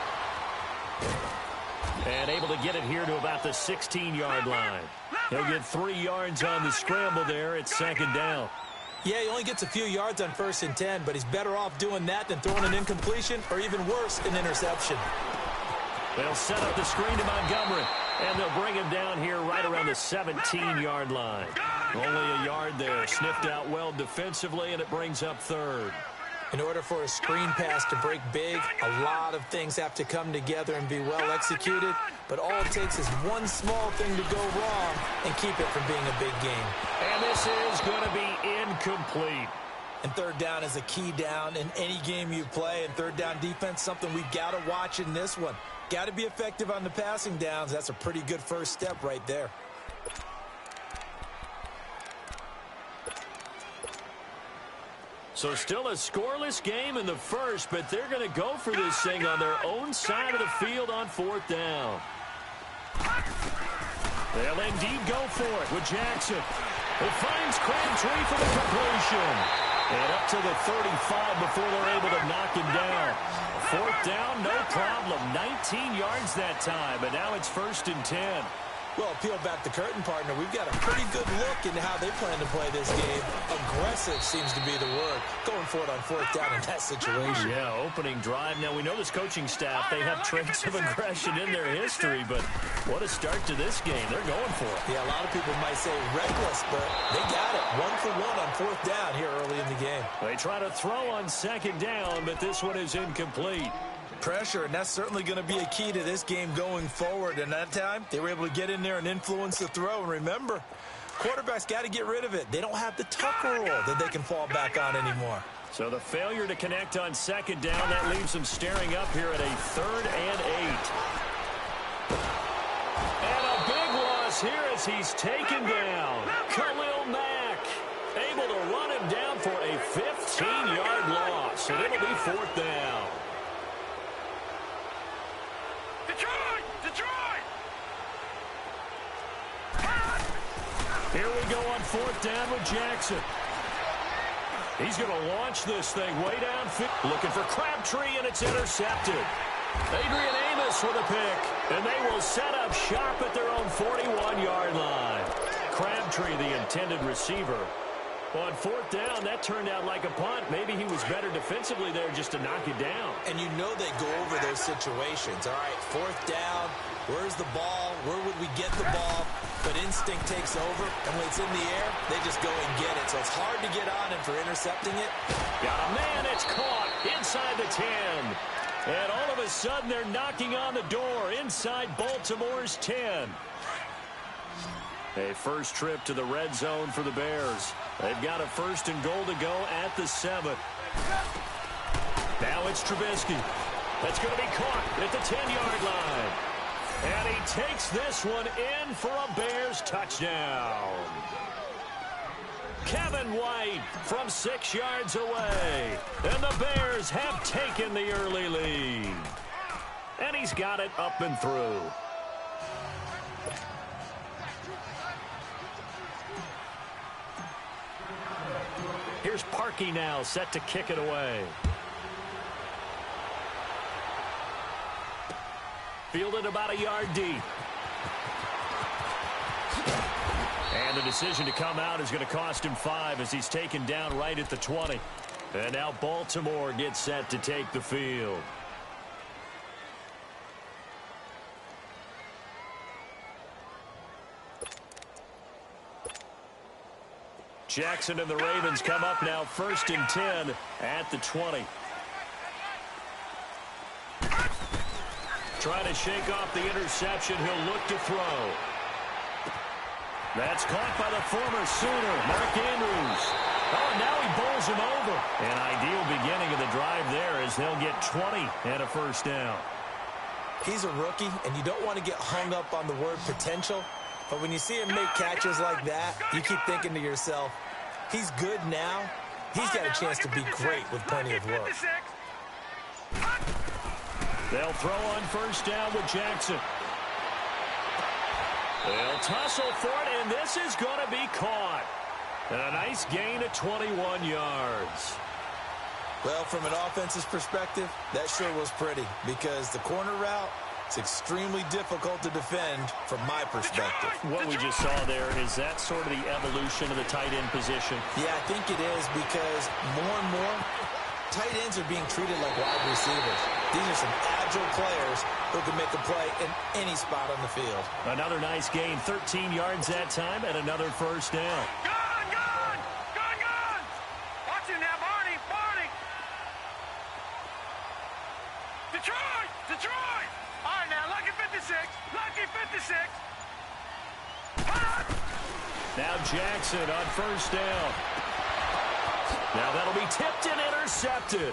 Speaker 1: And able to get it here to about the 16-yard line. He'll get 3 yards on the scramble there at 2nd down.
Speaker 2: Yeah, he only gets a few yards on 1st and 10, but he's better off doing that than throwing an incompletion or even worse, an interception.
Speaker 1: They'll set up the screen to Montgomery, and they'll bring him down here right around the 17-yard line. Only a yard there, sniffed out well defensively, and it brings up 3rd.
Speaker 2: In order for a screen pass to break big, a lot of things have to come together and be well executed, but all it takes is one small thing to go wrong and keep it from being a big game.
Speaker 1: And this is going to be incomplete.
Speaker 2: And 3rd down is a key down in any game you play, and 3rd down defense, something we've got to watch in this one. Got to be effective on the passing downs. That's a pretty good first step right there.
Speaker 1: So still a scoreless game in the first, but they're going to go for this thing on their own side of the field on 4th down. They'll indeed go for it with Jackson. It finds Crabtree for the completion. And up to the 35 before they're able to knock him down. 4th down, no problem. 19 yards that time, but now it's 1st and 10.
Speaker 2: Well, peel back the curtain, partner. We've got a pretty good look into how they plan to play this game. Aggressive seems to be the word. Going for it on 4th down in that situation.
Speaker 1: Yeah, opening drive. Now, we know this coaching staff, they have traits of aggression in their history, but what a start to this game. They're going for it.
Speaker 2: Yeah, a lot of people might say reckless, but they got it. 1 for 1 on 4th down here early in the game.
Speaker 1: They try to throw on 2nd down, but this one is incomplete.
Speaker 2: Pressure, and that's certainly going to be a key to this game going forward. And that time, they were able to get in there and influence the throw. And remember, quarterbacks got to get rid of it. They don't have the tucker roll that they can fall back on anymore.
Speaker 1: So the failure to connect on 2nd down, that leaves them staring up here at a 3rd and 8. And a big loss here as he's taken down. Khalil Mack able to run him down for a 15-yard loss. And it'll be 4th down. Here we go on 4th down with Jackson. He's going to launch this thing way downfield. Looking for Crabtree, and it's intercepted. Adrian Amos with a pick, and they will set up shop at their own 41-yard line. Crabtree, the intended receiver. On fourth down, that turned out like a punt. Maybe he was better defensively there just to knock it down.
Speaker 2: And you know they go over those situations. All right, fourth down, where's the ball? Where would we get the ball? But instinct takes over, and when it's in the air, they just go and get it. So it's hard to get on him for intercepting it.
Speaker 1: Got a man, it's caught inside the 10. And all of a sudden, they're knocking on the door inside Baltimore's 10. A first trip to the red zone for the Bears. They've got a first and goal to go at the 7. Now it's Trubisky. That's going to be caught at the 10-yard line. And he takes this one in for a Bears touchdown. Kevin White from 6 yards away. And the Bears have taken the early lead. And he's got it up and through. Here's Parkey now, set to kick it away. Fielded about a yard deep. And the decision to come out is going to cost him 5 as he's taken down right at the 20. And now Baltimore gets set to take the field. Jackson and the Ravens come up now first and 10 at the 20. Trying to shake off the interception. He'll look to throw. That's caught by the former Sooner, Mark Andrews. Oh, and now he bowls him over. An ideal beginning of the drive there as they'll get 20 and a first down.
Speaker 2: He's a rookie, and you don't want to get hung up on the word potential. But when you see him make catches like that, you keep thinking to yourself, he's good now. He's got a chance to be great with plenty of work.
Speaker 1: They'll throw on first down with Jackson. They'll tussle for it, and this is going to be caught. And a nice gain of 21 yards.
Speaker 2: Well, from an offense's perspective, that sure was pretty because the corner route, it's extremely difficult to defend from my perspective.
Speaker 1: What we just saw there, is that sort of the evolution of the tight end position?
Speaker 2: Yeah, I think it is because more and more, tight ends are being treated like wide receivers. These are some agile players who can make a play in any spot on the field.
Speaker 1: Another nice gain, 13 yards that time, and another first down.
Speaker 3: Gone! Watch him now, Barney! Detroit! All right, now, lucky 56.
Speaker 1: Now Jackson on first down. Now that'll be tipped and intercepted.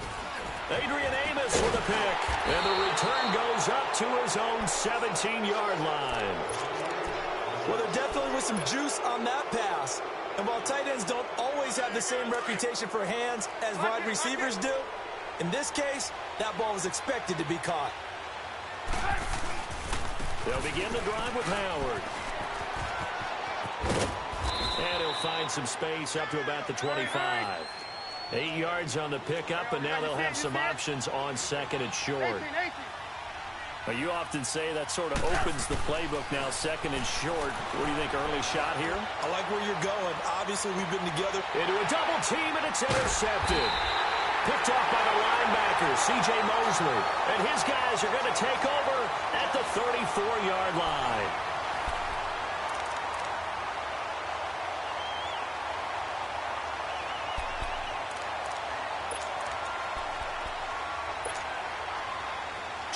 Speaker 1: Adrian Amos with a pick. And the return goes up to his own 17-yard line.
Speaker 2: Well, there definitely was some juice on that pass. And while tight ends don't always have the same reputation for hands as wide receivers do, in this case, that ball was expected to be caught.
Speaker 1: They'll begin the drive with Howard. And he'll find some space up to about the 25. 8 yards on the pickup, and now they'll have some options on second and short. But you often say that sort of opens the playbook now, second and short. What do you think, early shot here?
Speaker 2: I like where you're going. Obviously, we've been together.
Speaker 1: Into a double team, and it's intercepted. Picked off by the linebacker, C.J. Mosley. And his guys are going to take over at the 34-yard line.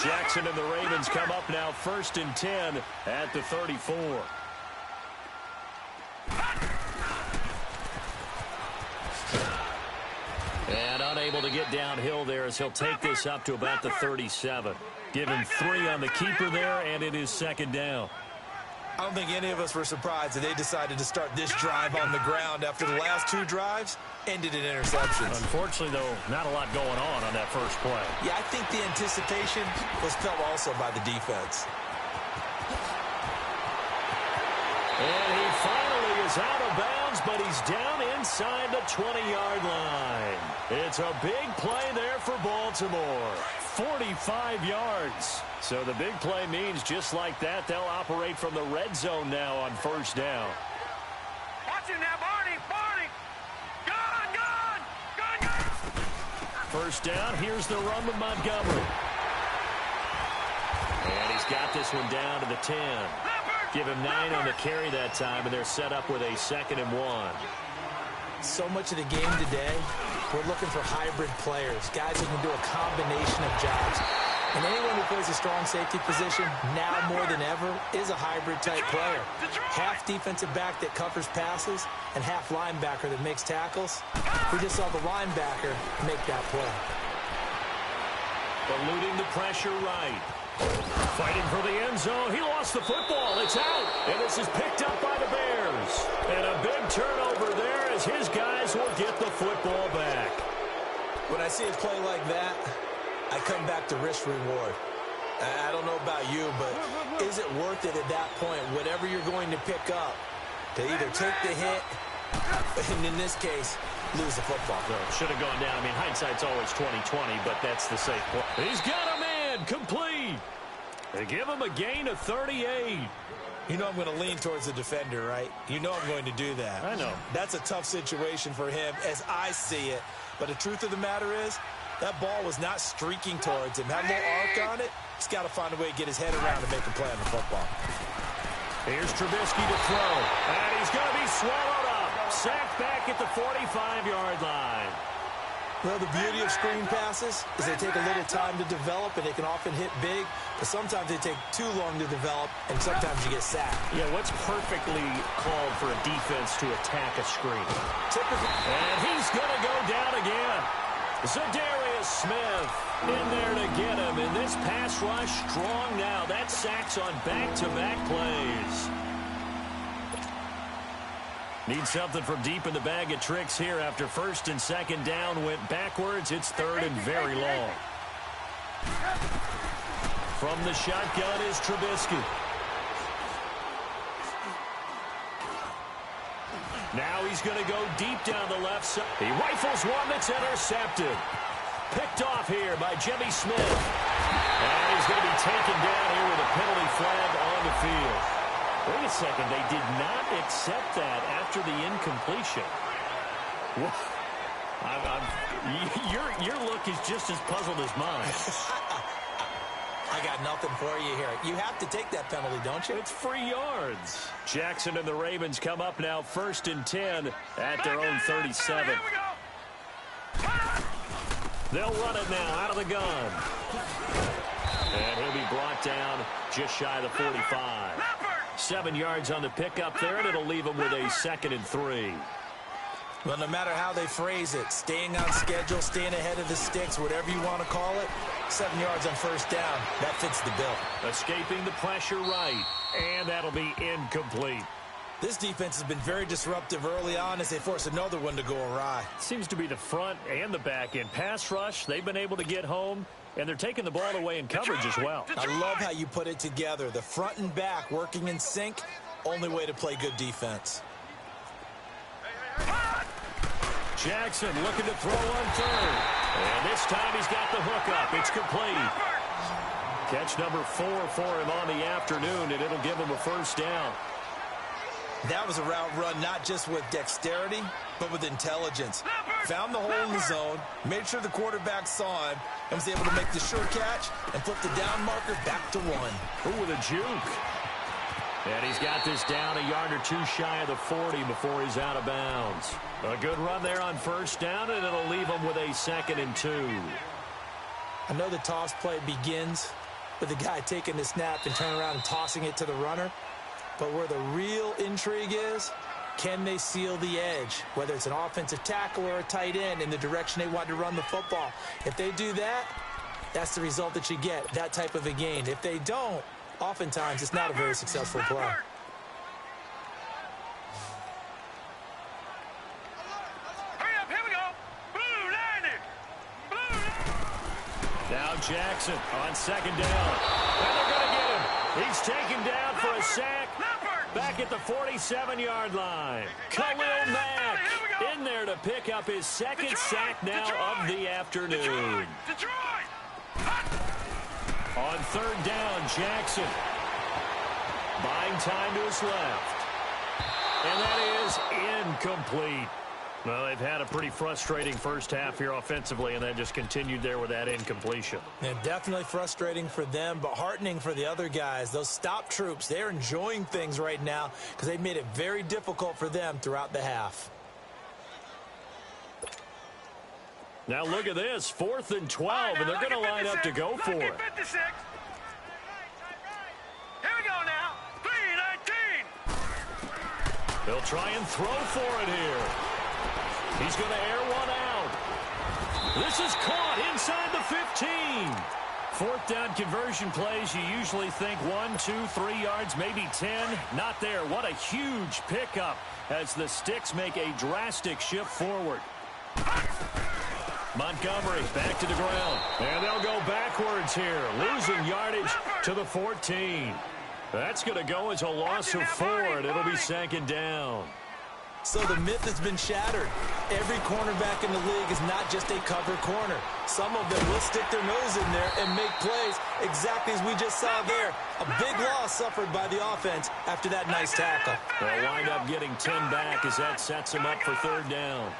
Speaker 1: Jackson and the Ravens come up now first and 10 at the 34. And unable to get downhill there as he'll take this up to about the 37. Give him 3 on the keeper there, and it is second down.
Speaker 2: I don't think any of us were surprised that they decided to start this drive on the ground after the last 2 drives ended in interceptions.
Speaker 1: Unfortunately, though, not a lot going on that first play.
Speaker 2: Yeah, I think the anticipation was felt also by the defense.
Speaker 1: And he finally is out of bounds, but he's down inside the 20-yard line. It's a big play there for Baltimore. 45 yards. So the big play means just like that, they'll operate from the red zone now on first down.
Speaker 3: you now, Barney. Gone.
Speaker 1: First down, here's the run with Montgomery. And he's got this one down to the 10. Give him 9 on the carry that time, and they're set up with a 2nd and 1.
Speaker 2: So much of the game today, we're looking for hybrid players, guys who can do a combination of jobs. And anyone who plays a strong safety position, now more than ever, is a hybrid-type player. Half defensive back that covers passes and half linebacker that makes tackles. We just saw the linebacker make that play.
Speaker 1: Eluding the pressure right. Fighting for the end zone. He lost the football. It's out. And this is picked up by the Bears. And a big turnover there as his guys will get the football back.
Speaker 2: When I see a play like that, I come back to risk reward. I don't know about you, but is it worth it at that point, whatever you're going to pick up, to either take the hit, and in this case, lose the football?
Speaker 1: No, should have gone down. I mean, hindsight's always 20/20, but that's the safe play. He's got a man complete. They give him a gain of 38.
Speaker 2: You know I'm going to lean towards the defender, right? You know I'm going to do that.
Speaker 1: I know.
Speaker 2: That's a tough situation for him as I see it. But the truth of the matter is, that ball was not streaking towards him. Had a little arc on it. He's got to find a way to get his head around and make a play on the football.
Speaker 1: Here's Trubisky to throw. And he's going to be swallowed up. Sacked back at the 45-yard line.
Speaker 2: Well, the beauty of screen passes is they take a little time to develop, and they can often hit big, but sometimes they take too long to develop, and sometimes you get sacked.
Speaker 1: Yeah, what's perfectly called for a defense to attack a screen?
Speaker 2: Typically.
Speaker 1: And he's going to go down again. Zadarius Smith in there to get him. And this pass rush strong now. That sacks on back-to-back plays. Need something from deep in the bag of tricks here after 1st and 2nd down went backwards. It's 3rd and very long. From the shotgun is Trubisky. Now he's going to go deep down the left side. He rifles one that's intercepted. Picked off here by Jimmy Smith. And he's going to be taken down here with a penalty flag on the field. Wait a second, they did not accept that after the incompletion. Your look is just as puzzled as mine.
Speaker 2: I got nothing for you here. You have to take that penalty, don't you?
Speaker 1: It's free yards. Jackson and the Ravens come up now 1st and 10 at their own 37.
Speaker 3: Here we go.
Speaker 1: They'll run it now out of the gun. And he'll be brought down just shy of the 45. 7 yards on the pickup there, and it'll leave him with a 2nd and 3.
Speaker 2: Well, no matter how they phrase it, staying on schedule, staying ahead of the sticks, whatever you want to call it, 7 yards on 1st down, that fits the bill.
Speaker 1: Escaping the pressure right, and that'll be incomplete.
Speaker 2: This defense has been very disruptive early on as they force another one to go awry.
Speaker 1: Seems to be the front and the back end. Pass rush, they've been able to get home, and they're taking the ball away in coverage as well.
Speaker 2: I love how you put it together. The front and back working in sync, only way to play good defense.
Speaker 1: Jackson looking to throw on 3rd. And this time he's got the hook up. It's complete. Catch number 4 for him on the afternoon, and it'll give him a 1st down.
Speaker 2: That was a route run not just with dexterity, but with intelligence. Found the hole in the zone, made sure the quarterback saw him, and was able to make the sure catch and flip the down marker back to 1.
Speaker 1: Ooh, with a juke. And he's got this down a yard or 2 shy of the 40 before he's out of bounds. A good run there on 1st down, and it'll leave him with a 2nd and 2.
Speaker 2: I know the toss play begins with the guy taking the snap and turning around and tossing it to the runner. But where the real intrigue is, can they seal the edge? Whether it's an offensive tackle or a tight end in the direction they want to run the football. If they do that, that's the result that you get, that type of a gain. If they don't, oftentimes it's not a very successful play.
Speaker 3: Hurry up, here we go. Blue line it.
Speaker 1: Now Jackson on 2nd down. And they're going to get him. He's taken down for a sack. Back at the 47-yard line. Khalil Mack in there to pick up his 2nd sack now of the afternoon. On 3rd down, Jackson buying time to his left. And that is incomplete. Well, they've had a pretty frustrating first half here offensively, and then just continued there with that incompletion.
Speaker 2: And definitely frustrating for them, but heartening for the other guys. Those stop troops, they're enjoying things right now because they've made it very difficult for them throughout the half.
Speaker 1: Now look at this, 4th and 12, and they're going to line up to go for it.
Speaker 3: 56. Here we go now. 3-19.
Speaker 1: They'll try and throw for it here. He's going to air one out. This is caught inside the 15. 4th down conversion plays, you usually think 1, 2, 3 yards, maybe 10. Not there. What a huge pickup as the Sticks make a drastic shift forward. Montgomery back to the ground. And they'll go backwards here, losing yardage to the 14. That's going to go as a loss of 4, and it'll be 2nd down.
Speaker 2: So the myth has been shattered. Every cornerback in the league is not just a cover corner. Some of them will stick their nose in there and make plays exactly as we just saw there. A big loss suffered by the offense after that nice tackle.
Speaker 1: They'll wind up getting 10 back as that sets them up for 3rd down.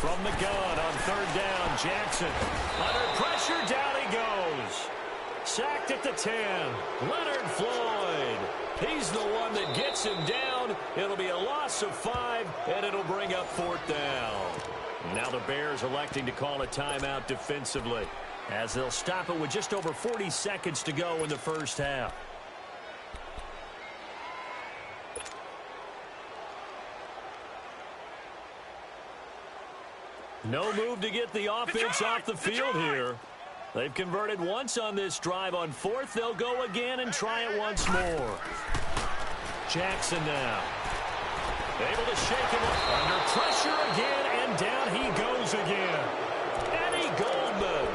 Speaker 1: From the gun on 3rd down, Jackson. Under pressure, down he goes. Sacked at the 10. Leonard Floyd. He's the one that gets him down. It'll be a loss of 5, and it'll bring up 4th down. Now the Bears electing to call a timeout defensively, as they'll stop it with just over 40 seconds to go in the first half. No move to get the offense off the field here. They've converted once on this drive. On 4th, they'll go again and try it once more. Jackson now. Able to shake him up. Under pressure again, and down he goes again. Eddie Goldman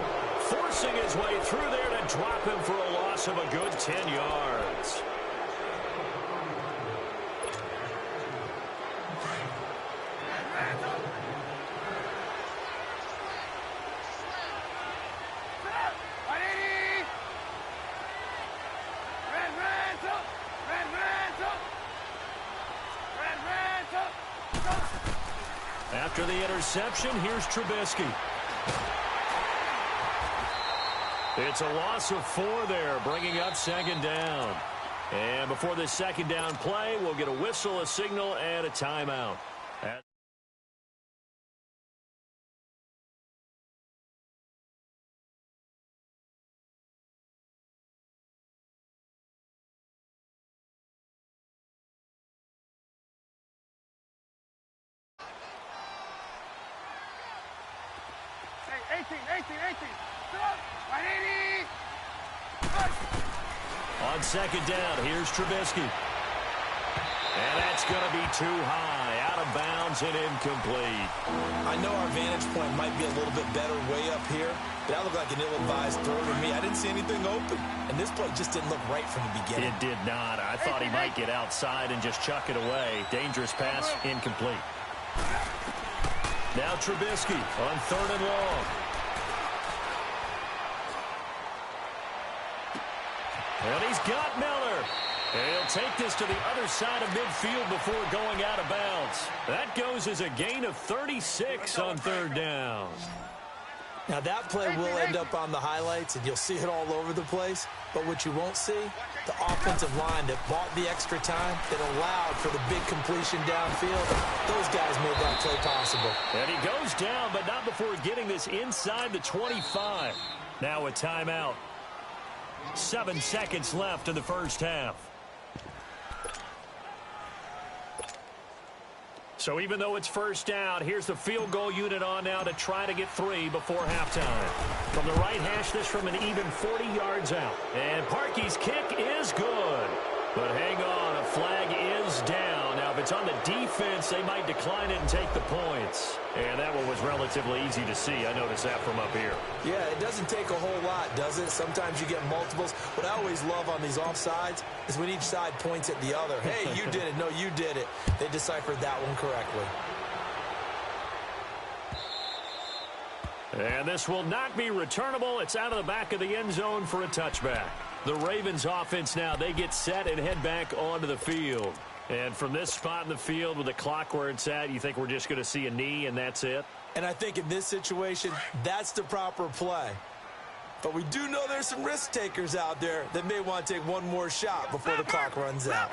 Speaker 1: forcing his way through there to drop him for a loss of a good 10 yards. After the interception, here's Trubisky. It's a loss of 4 there, bringing up 2nd down. And before this 2nd down play, we'll get a whistle, a signal, and a timeout. On 2nd down, here's Trubisky. And that's going to be too high, out of bounds and incomplete.
Speaker 2: I know our vantage point might be a little bit better way up here, but that looked like an ill-advised throw to me. I didn't see anything open, and this play just didn't look right from the beginning.
Speaker 1: It did not. I thought he might get outside and just chuck it away. Dangerous pass, incomplete. Now Trubisky on 3rd and long. And he's got Miller. He'll take this to the other side of midfield before going out of bounds. That goes as a gain of 36 on 3rd down.
Speaker 2: Now that play will end up on the highlights, and you'll see it all over the place. But what you won't see, the offensive line that bought the extra time, that allowed for the big completion downfield, those guys made that play possible.
Speaker 1: And he goes down, but not before getting this inside the 25. Now a timeout. 7 seconds left in the first half. So even though it's first down, here's the field goal unit on now to try to get 3 before halftime. From the right hash, this from an even 40 yards out. And Parkey's kick is good. But hang on, a flag is down. Now, if it's on the defense, they might decline it and take the points. And that one was relatively easy to see. I noticed that from up here.
Speaker 2: Yeah, it doesn't take a whole lot, does it? Sometimes you get multiples. What I always love on these offsides is when each side points at the other. Hey, you did it. No, you did it. They deciphered that one correctly.
Speaker 1: And this will not be returnable. It's out of the back of the end zone for a touchback. The Ravens offense now, they get set and head back onto the field. And from this spot in the field with the clock where it's at, you think we're just going to see a knee and that's it?
Speaker 2: And I think in this situation, that's the proper play. But we do know there's some risk takers out there that may want to take one more shot before the clock runs out.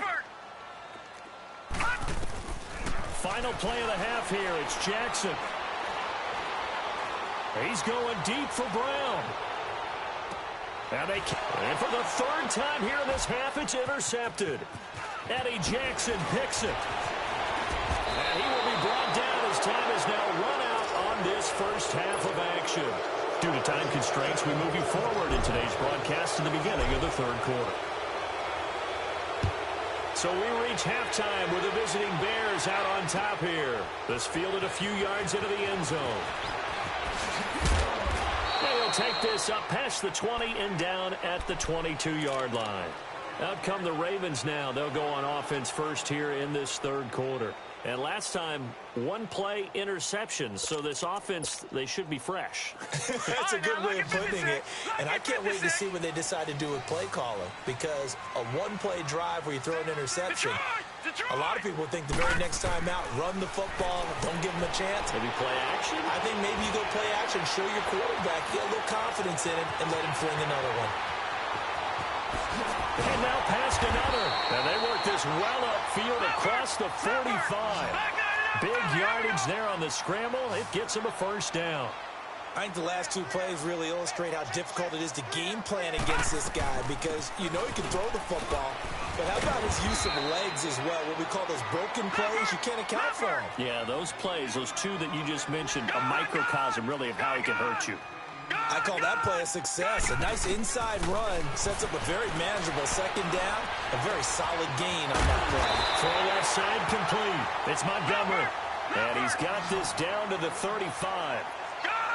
Speaker 1: Final play of the half here. It's Jackson. He's going deep for Brown. And for the third time here in this half, it's intercepted. Eddie Jackson picks it. And he will be brought down as time is now run out on this first half of action. Due to time constraints, we move you forward in today's broadcast to the beginning of the third quarter. So we reach halftime with the visiting Bears out on top here. This fielded a few yards into the end zone. They'll take this up past the 20 and down at the 22-yard line. Out come the Ravens now. They'll go on offense first here in this third quarter. And last time, one play interception. So this offense, they should be fresh.
Speaker 2: That's a good way of putting it. And I can't wait to see what they decide to do with play calling. Because a one-play drive where you throw an interception, a lot of people think the very next time out, run the football, don't give them a chance.
Speaker 1: Maybe play action?
Speaker 2: I think maybe you go play action, show your quarterback, get a little confidence in it, and let him fling another one.
Speaker 1: And now past another. And they work this well upfield across the 45. Big yardage there on the scramble. It gets him a first down.
Speaker 2: I think the last two plays really illustrate how difficult it is to game plan against this guy because you know he can throw the football, but how about his use of legs as well? What we call those broken plays, you can't account for them.
Speaker 1: Yeah, those plays, those two that you just mentioned, a microcosm really of how he can hurt you.
Speaker 2: I call that play a success. A nice inside run sets up a very manageable second down, a very solid gain on that play.
Speaker 1: Throw left side complete. It's Montgomery, and he's got this down to the 35.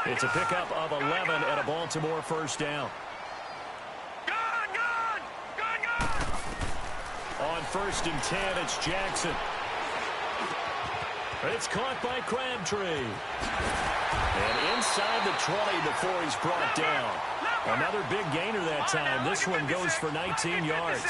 Speaker 1: It's a pickup of 11 and a Baltimore first down. On 1st and 10, it's Jackson. It's caught by Crabtree. And inside the 20 before he's brought down. Another big gainer that time. This one goes for 19 yards.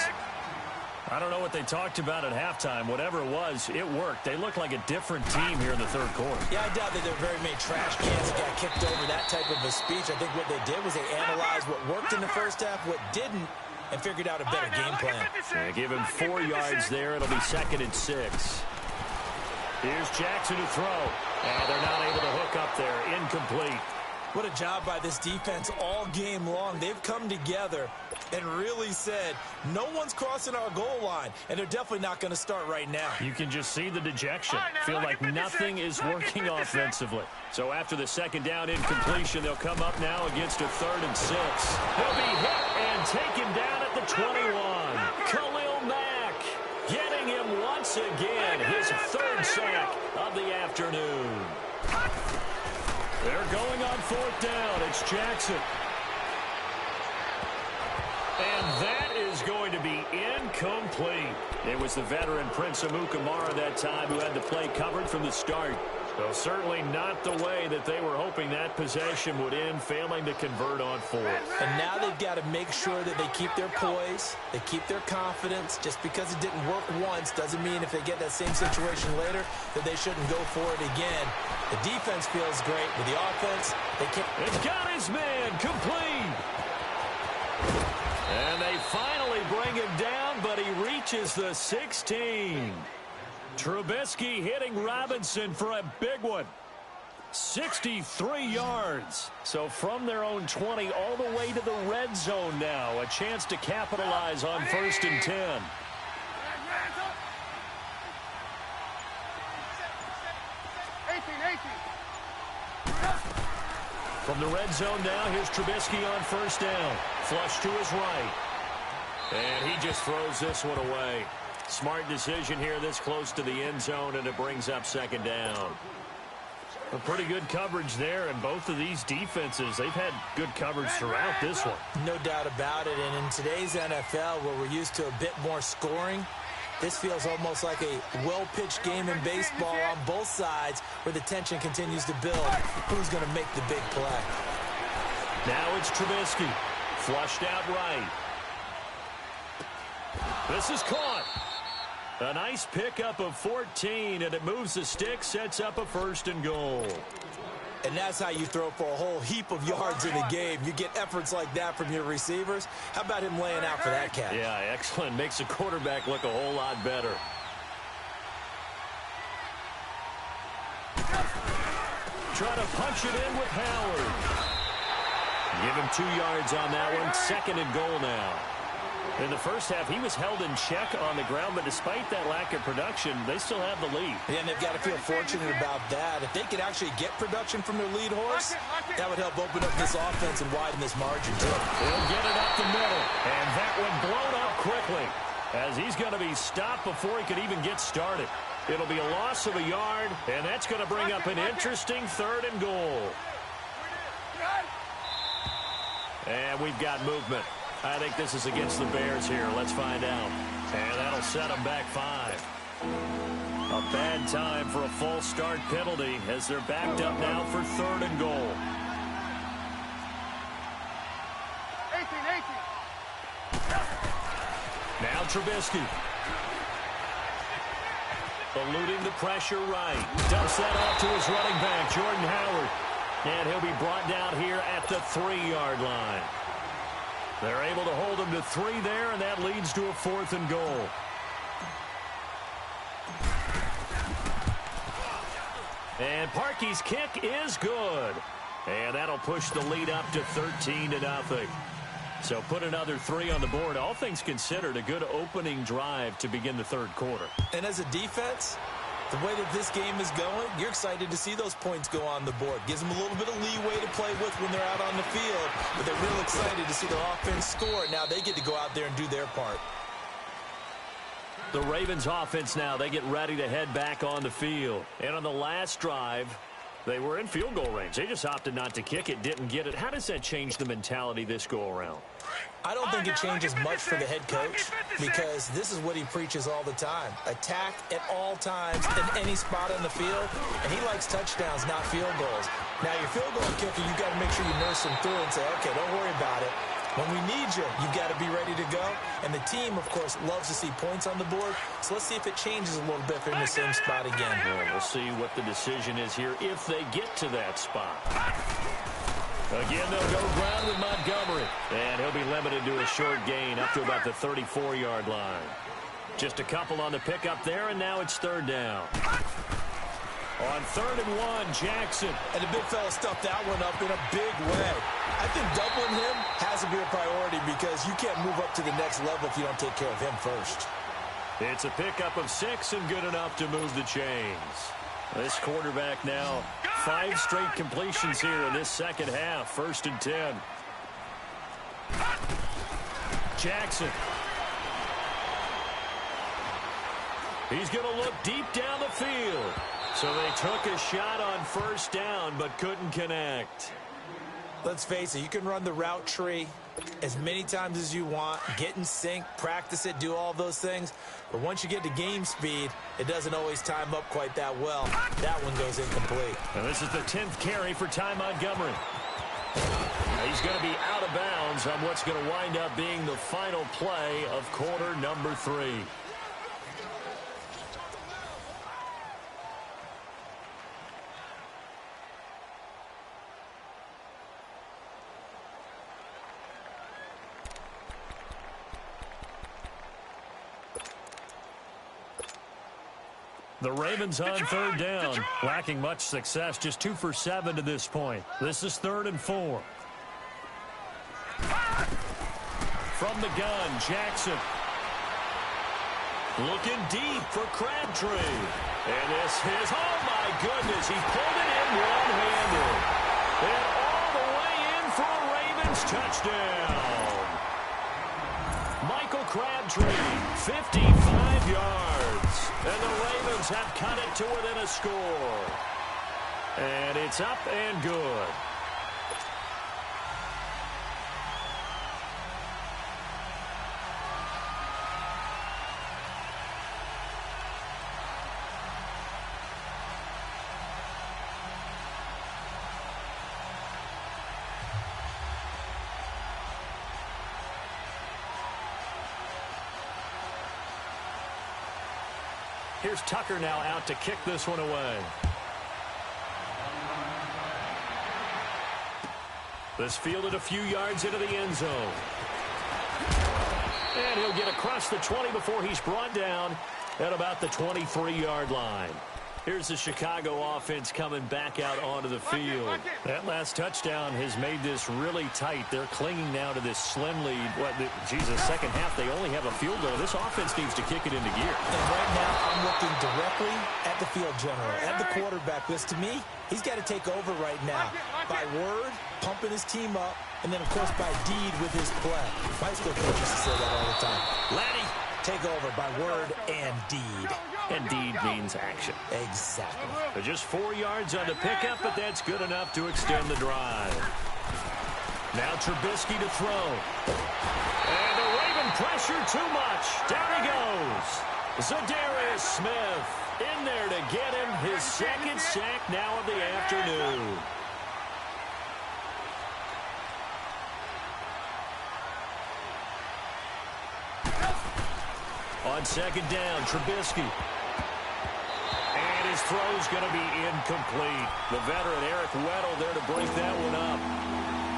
Speaker 1: I don't know what they talked about at halftime. Whatever it was, it worked. They look like a different team here in the third quarter.
Speaker 2: Yeah, I doubt that there were very many trash cans that got kicked over that type of a speech. I think what they did was they analyzed what worked in the first half, what didn't, and figured out a better game plan.
Speaker 1: They give him 4 yards there. It'll be 2nd and 6. Here's Jackson to throw. And they're not able to hook up there. Incomplete.
Speaker 2: What a job by this defense all game long. They've come together and really said, no one's crossing our goal line, and they're definitely not going to start right now.
Speaker 1: You can just see the dejection. Feel like nothing is working offensively. So after the second down incompletion, they'll come up now against a 3rd and 6. He'll be hit and taken down at the 21. Khalil Mack getting him once again, his 3rd sack of the afternoon. They're going on 4th down. It's Jackson. And that is going to be incomplete. It was the veteran Prince Amukamara that time who had the play covered from the start. So certainly not the way that they were hoping that possession would end, failing to convert on 4th.
Speaker 2: And now they've got to make sure that they keep their poise, they keep their confidence. Just because it didn't work once doesn't mean if they get that same situation later that they shouldn't go for it again. The defense feels great. With the offense, they can't.
Speaker 1: It's got his man complete. And they finally bring him down, but he reaches the 16. Trubisky hitting Robinson for a big one. 63 yards. So from their own 20 all the way to the red zone now. A chance to capitalize on 1st and 10. From the red zone now, here's Trubisky on 1st down. Flush to his right. And he just throws this one away. Smart decision here this close to the end zone, and it brings up 2nd down. A pretty good coverage there, and both of these defenses, they've had good coverage throughout this one.
Speaker 2: No doubt about it, and in today's NFL, where we're used to a bit more scoring, this feels almost like a well-pitched game in baseball on both sides where the tension continues to build. Who's going to make the big play?
Speaker 1: Now it's Trubisky. Flushed out right. This is caught. A nice pickup of 14, and it moves the stick, sets up a 1st and goal.
Speaker 2: And that's how you throw for a whole heap of yards in a game. You get efforts like that from your receivers. How about him laying out for that catch?
Speaker 1: Yeah, excellent. Makes the quarterback look a whole lot better. Try to punch it in with Howard. Give him 2 yards on that one. 2nd and goal now. In the first half, he was held in check on the ground, but despite that lack of production, they still have the lead.
Speaker 2: Yeah, and they've got to feel fortunate about that. If they could actually get production from their lead horse, that would help open up this offense and widen this margin, too.
Speaker 1: He'll get it up the middle, and that one blown up quickly, as he's going to be stopped before he could even get started. It'll be a loss of a yard, and that's going to bring up an interesting 3rd and goal. And we've got movement. I think this is against the Bears here. Let's find out. And that'll set them back 5. A bad time for a false start penalty as they're backed up now for 3rd and goal.
Speaker 3: 18.
Speaker 1: Now Trubisky. Eluding the pressure right. Dumps that off to his running back, Jordan Howard. And he'll be brought down here at the 3-yard line. They're able to hold him to 3 there, and that leads to a 4th and goal. And Parkey's kick is good. And that'll push the lead up to 13-0. So put another 3 on the board. All things considered, a good opening drive to begin the 3rd quarter.
Speaker 2: And as a defense, the way that this game is going, you're excited to see those points go on the board. Gives them a little bit of leeway to play with when they're out on the field, but they're real excited to see their offense score. Now they get to go out there and do their part.
Speaker 1: The Ravens offense now, they get ready to head back on the field. And on the last drive, they were in field goal range. They just opted not to kick it, didn't get it. How does that change the mentality this go-around?
Speaker 2: I don't think it changes much for the head coach because this is what he preaches all the time. Attack at all times in any spot on the field, and he likes touchdowns, not field goals. Now, your field goal kicker, you've got to make sure you nurse him through and say, okay, don't worry about it. When we need you, you've got to be ready to go. And the team, of course, loves to see points on the board. So let's see if it changes a little bit if they're in the same spot again.
Speaker 1: Well, we'll see what the decision is here if they get to that spot. Again, they'll go ground with Montgomery. And he'll be limited to a short gain up to about the 34-yard line. Just a couple on the pickup there, and now it's 3rd down. On 3rd and 1, Jackson.
Speaker 2: And the big fella stuffed that one up in a big way. I think doubling him has to be a priority because you can't move up to the next level if you don't take care of him first.
Speaker 1: It's a pickup of 6 and good enough to move the chains. This quarterback now, 5 straight completions here in this second half. 1st and 10. Jackson. He's going to look deep down the field. So they took a shot on 1st down but couldn't connect.
Speaker 2: Let's face it, you can run the route tree as many times as you want, get in sync, practice it, do all those things. But once you get to game speed, it doesn't always time up quite that well. That one goes incomplete.
Speaker 1: And this is the 10th carry for Ty Montgomery. He's going to be out of bounds on what's going to wind up being the final play of quarter number 3. The Ravens on 3rd down, lacking much success, just 2 for 7 to this point. This is 3rd and 4. From the gun, Jackson. Looking deep for Crabtree. And this is, oh my goodness, he pulled it in one-handed. And all the way in for a Ravens touchdown. Michael Crabtree, 55 yards. And the Ravens have cut it to within a score. And it's up and good. Here's Tucker now out to kick this one away. This fielded a few yards into the end zone. And he'll get across the 20 before he's brought down at about the 23-yard line. Here's the Chicago offense coming back out onto the field. That last touchdown has made this really tight. They're clinging now to this slim lead. Second half, they only have a field goal. This offense needs to kick it into gear.
Speaker 2: And right now, I'm looking directly at the field general, at the quarterback. Because to me, he's got to take over right now. By word, pumping his team up, and then, of course, by deed with his play. My school coach used to say that all the time. Laddie, take over by word and deed.
Speaker 1: And deed means action.
Speaker 2: Exactly.
Speaker 1: But just 4 yards on the pickup, but that's good enough to extend the drive. Now Trubisky to throw. And the Raven pressure too much. Down he goes. Zadarius Smith in there to get him his second sack now of the afternoon. On second down, Trubisky. And his throw's going to be incomplete. The veteran Eric Weddle there to break that one up.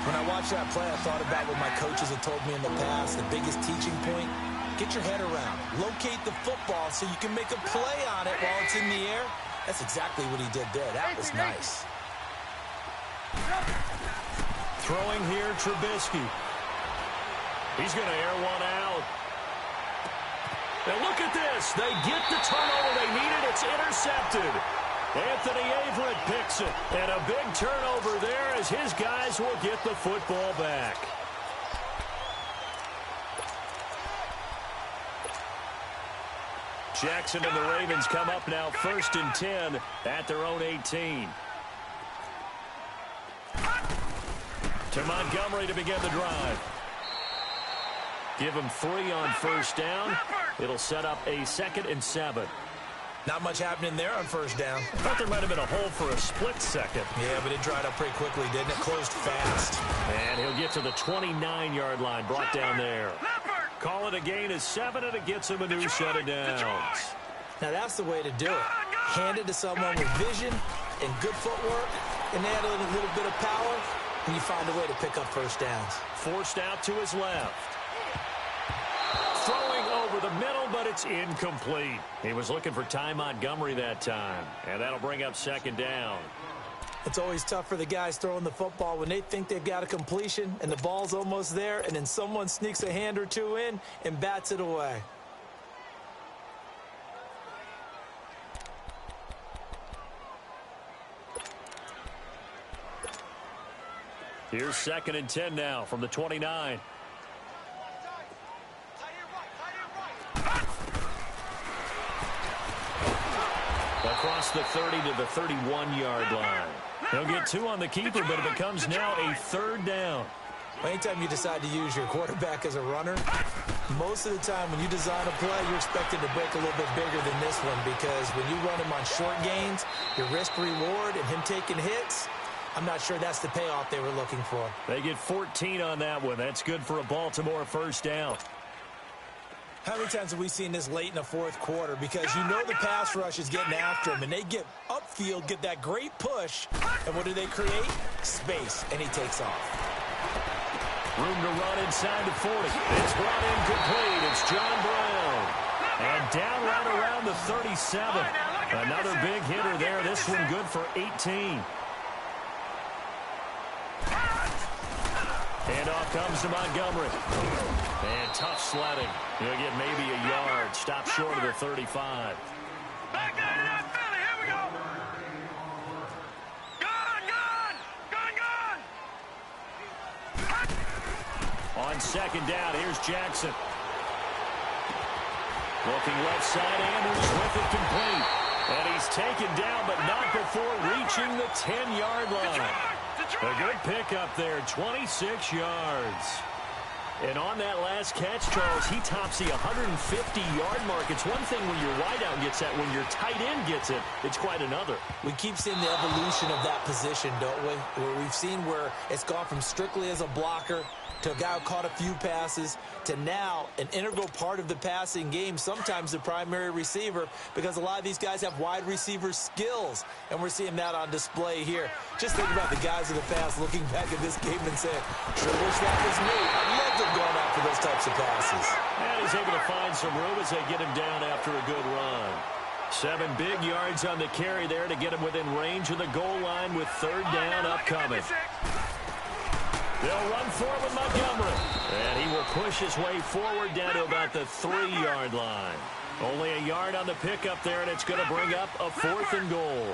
Speaker 2: When I watched that play, I thought about what my coaches had told me in the past. The biggest teaching point, get your head around. Locate the football so you can make a play on it while it's in the air. That's exactly what he did there. That was nice.
Speaker 1: Throwing here, Trubisky. He's going to air one out. And look at this. They get the turnover they needed. It's intercepted. Anthony Averett picks it. And a big turnover there as his guys will get the football back. Jackson and the Ravens come up now 1st and 10 at their own 18. To Montgomery to begin the drive. Give him 3 on first down. It'll set up a 2nd and 7.
Speaker 2: Not much happening there on first down.
Speaker 1: I thought there might have been a hole for a split second.
Speaker 2: Yeah, but it dried up pretty quickly, didn't it? Closed fast.
Speaker 1: And he'll get to the 29-yard line, brought down there. Call it a gain of 7, and it gets him a new set of downs.
Speaker 2: Now that's the way to do it. Hand it to someone with vision and good footwork, and add a little bit of power, and you find a way to pick up first downs.
Speaker 1: Forced out to his left. Throwing over the middle, but it's incomplete. He was looking for Ty Montgomery that time, and that'll bring up 2nd down.
Speaker 2: It's always tough for the guys throwing the football when they think they've got a completion and the ball's almost there, and then someone sneaks a hand or two in and bats it away.
Speaker 1: Here's 2nd and 10 now from the 29. Across the 30 to the 31-yard line. He'll get 2 on the keeper, but it becomes now a 3rd down.
Speaker 2: Anytime you decide to use your quarterback as a runner, most of the time when you design a play, you're expected to break a little bit bigger than this one, because when you run him on short gains, your risk-reward and him taking hits, I'm not sure that's the payoff they were looking for.
Speaker 1: They get 14 on that one. That's good for a Baltimore first down.
Speaker 2: How many times have we seen this late in the 4th quarter? Because you know the pass rush is getting after him, and they get upfield, get that great push, and what do they create? Space, and he takes off.
Speaker 1: Room to run inside the 40. It's brought in complete. It's John Brown. And down right around the 37. Another big hitter there. This one good for 18. Handoff comes to Montgomery. And tough sledding. He'll get maybe a yard. Stop short of the 35.
Speaker 3: Back down to that Philly. Here we go. Gone.
Speaker 1: On 2nd down, here's Jackson. Looking left side, Andrews with it complete. And he's taken down, but not before reaching the 10-yard line. A good pickup there, 26 yards. And on that last catch, Charles, he tops the 150-yard mark. It's one thing when your wideout gets that. When your tight end gets it, it's quite another.
Speaker 2: We keep seeing the evolution of that position, don't we? Where we've seen where it's gone from strictly as a blocker to a guy who caught a few passes to now an integral part of the passing game, sometimes the primary receiver, because a lot of these guys have wide receiver skills, and we're seeing that on display here. Just think about the guys of the past looking back at this game and saying, sure wish that was me. I'd love to have gone after those types of passes.
Speaker 1: And he's able to find some room as they get him down after a good run. 7 big yards on the carry there to get him within range of the goal line with third down upcoming. They'll run forward with Montgomery. And he will push his way forward down to about the 3-yard line. Only a yard on the pickup there, and it's going to bring up a 4th and goal.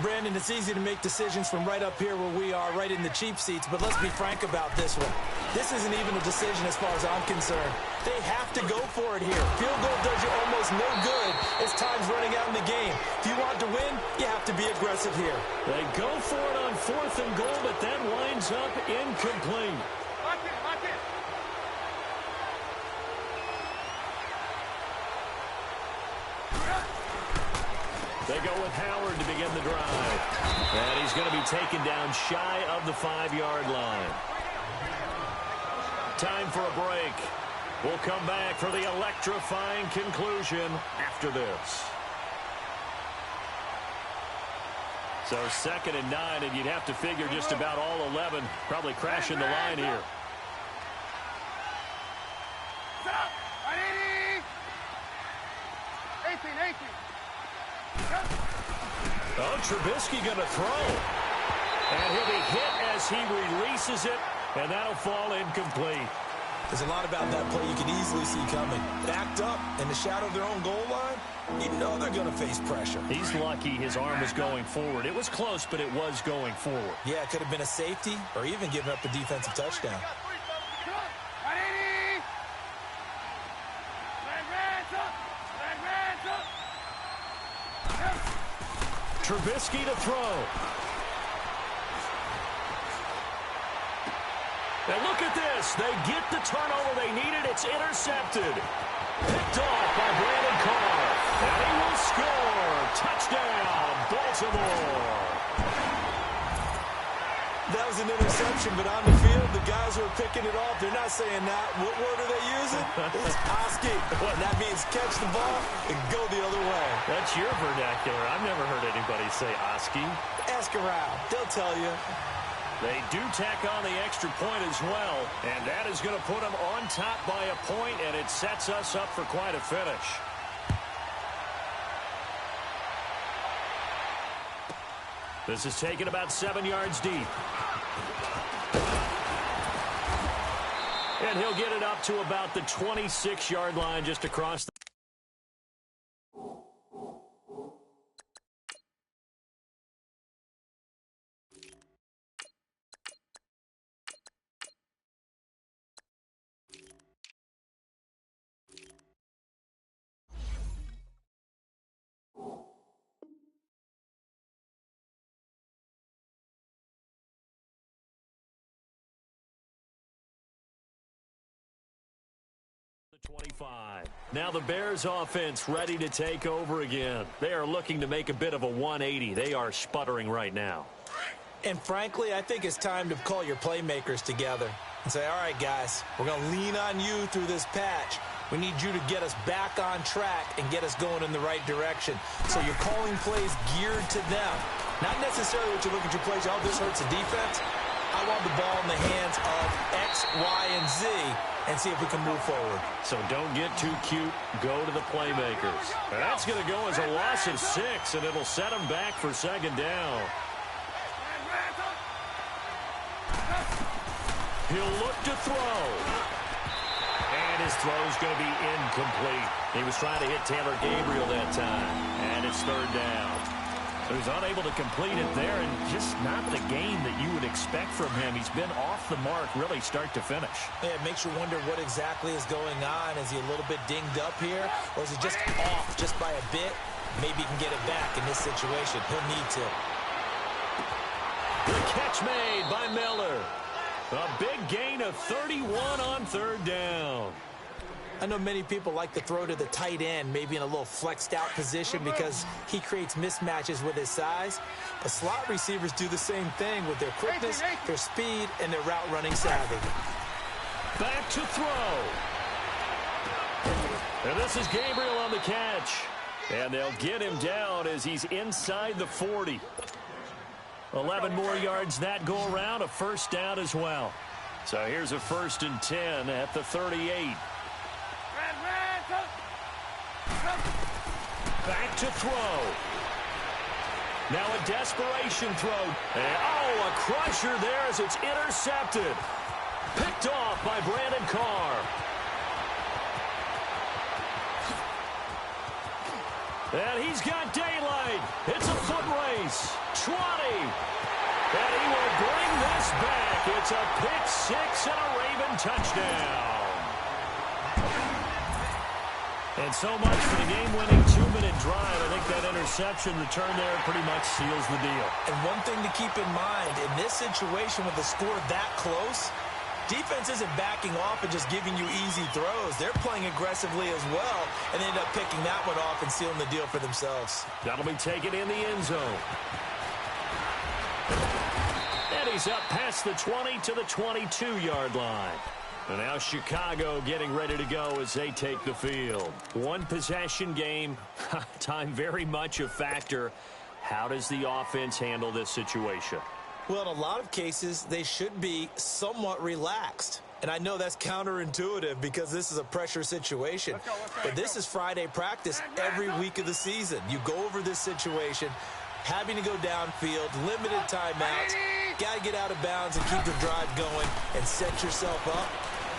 Speaker 2: Brandon, it's easy to make decisions from right up here where we are, right in the cheap seats, but let's be frank about this one. This isn't even a decision as far as I'm concerned. They have to go for it here. Field goal does you almost no good as time's running out in the game. If you want to win, you have to be aggressive here.
Speaker 1: They go for it on 4th and goal, but that winds up incomplete.
Speaker 3: Lock it.
Speaker 1: They go with Howard to begin the drive. And he's going to be taken down shy of the 5-yard line. Time for a break. We'll come back for the electrifying conclusion after this. So 2nd and 9, and you'd have to figure just about all 11 probably crashing the line here. Oh, Trubisky going to throw. And he'll be hit as he releases it, and that'll fall incomplete.
Speaker 2: There's a lot about that play you can easily see coming. Backed up in the shadow of their own goal line, you know they're going to face pressure.
Speaker 1: He's lucky his arm was going forward. It was close, but it was going forward.
Speaker 2: Yeah, it could have been a safety or even giving up a defensive touchdown.
Speaker 1: Trubisky to throw. And look at this. They get the turnover they needed. It's intercepted. Picked off by Brandon Carr. And he will score. Touchdown, Baltimore.
Speaker 2: That was an interception, but on the field, the guys who are picking it off, they're not saying that. What word are they using? It's Oski. That means catch the ball and go the other way.
Speaker 1: That's your vernacular. I've never heard anybody say Oski.
Speaker 2: Ask around. They'll tell you.
Speaker 1: They do tack on the extra point as well, and that is going to put them on top by a point, and it sets us up for quite a finish. This is taken about 7 yards deep. And he'll get it up to about the 26-yard line just across the... The 25. Now the Bears offense ready to take over again. They are looking to make a bit of a 180. They are sputtering right now.
Speaker 2: And frankly, I think it's time to call your playmakers together and say, all right, guys, we're going to lean on you through this patch. We need you to get us back on track and get us going in the right direction. So you're calling plays geared to them. Not necessarily what you look at your plays, oh, this hurts the defense. I want the ball in the hands of X, Y, and Z and see if we can move forward.
Speaker 1: So don't get too cute. Go to the playmakers. That's going to go as a loss of 6, and it'll set them back for 2nd down. He'll look to throw. And his throw's going to be incomplete. He was trying to hit Taylor Gabriel that time. And it's 3rd down. He was unable to complete it there, and just not the game that you would expect from him. He's been off the mark really start to finish.
Speaker 2: Yeah, it makes you wonder what exactly is going on. Is he a little bit dinged up here, or is he just off just by a bit? Maybe he can get it back in this situation. He'll need to.
Speaker 1: The catch made by Miller. A big gain of 31 on third down.
Speaker 2: I know many people like to throw to the tight end, maybe in a little flexed out position because he creates mismatches with his size. But slot receivers do the same thing with their quickness, their speed, and their route running savvy.
Speaker 1: Back to throw. And this is Gabriel on the catch. And they'll get him down as he's inside the 40. 11 more yards that go around, a first down as well. So here's a 1st and 10 at the 38. Back to throw. Now a desperation throw. And, oh, a crusher there as it's intercepted. Picked off by Brandon Carr. And he's got daylight. It's a foot race. 20. And he will bring this back. It's a pick six and a Raven touchdown. And so much for the game-winning 2-minute drive. I think that interception return there pretty much seals the deal.
Speaker 2: And one thing to keep in mind, in this situation with the score that close, defense isn't backing off and just giving you easy throws. They're playing aggressively as well, and they end up picking that one off and sealing the deal for themselves.
Speaker 1: That'll be taken in the end zone. And he's up past the 20 to the 22-yard line. And now Chicago getting ready to go as they take the field. One possession game, time very much a factor. How does the offense handle this situation?
Speaker 2: Well, in a lot of cases, they should be somewhat relaxed. And I know that's counterintuitive because this is a pressure situation. But this is Friday practice every week of the season. You go over this situation, having to go downfield, limited timeouts, got to get out of bounds and keep the drive going and set yourself up.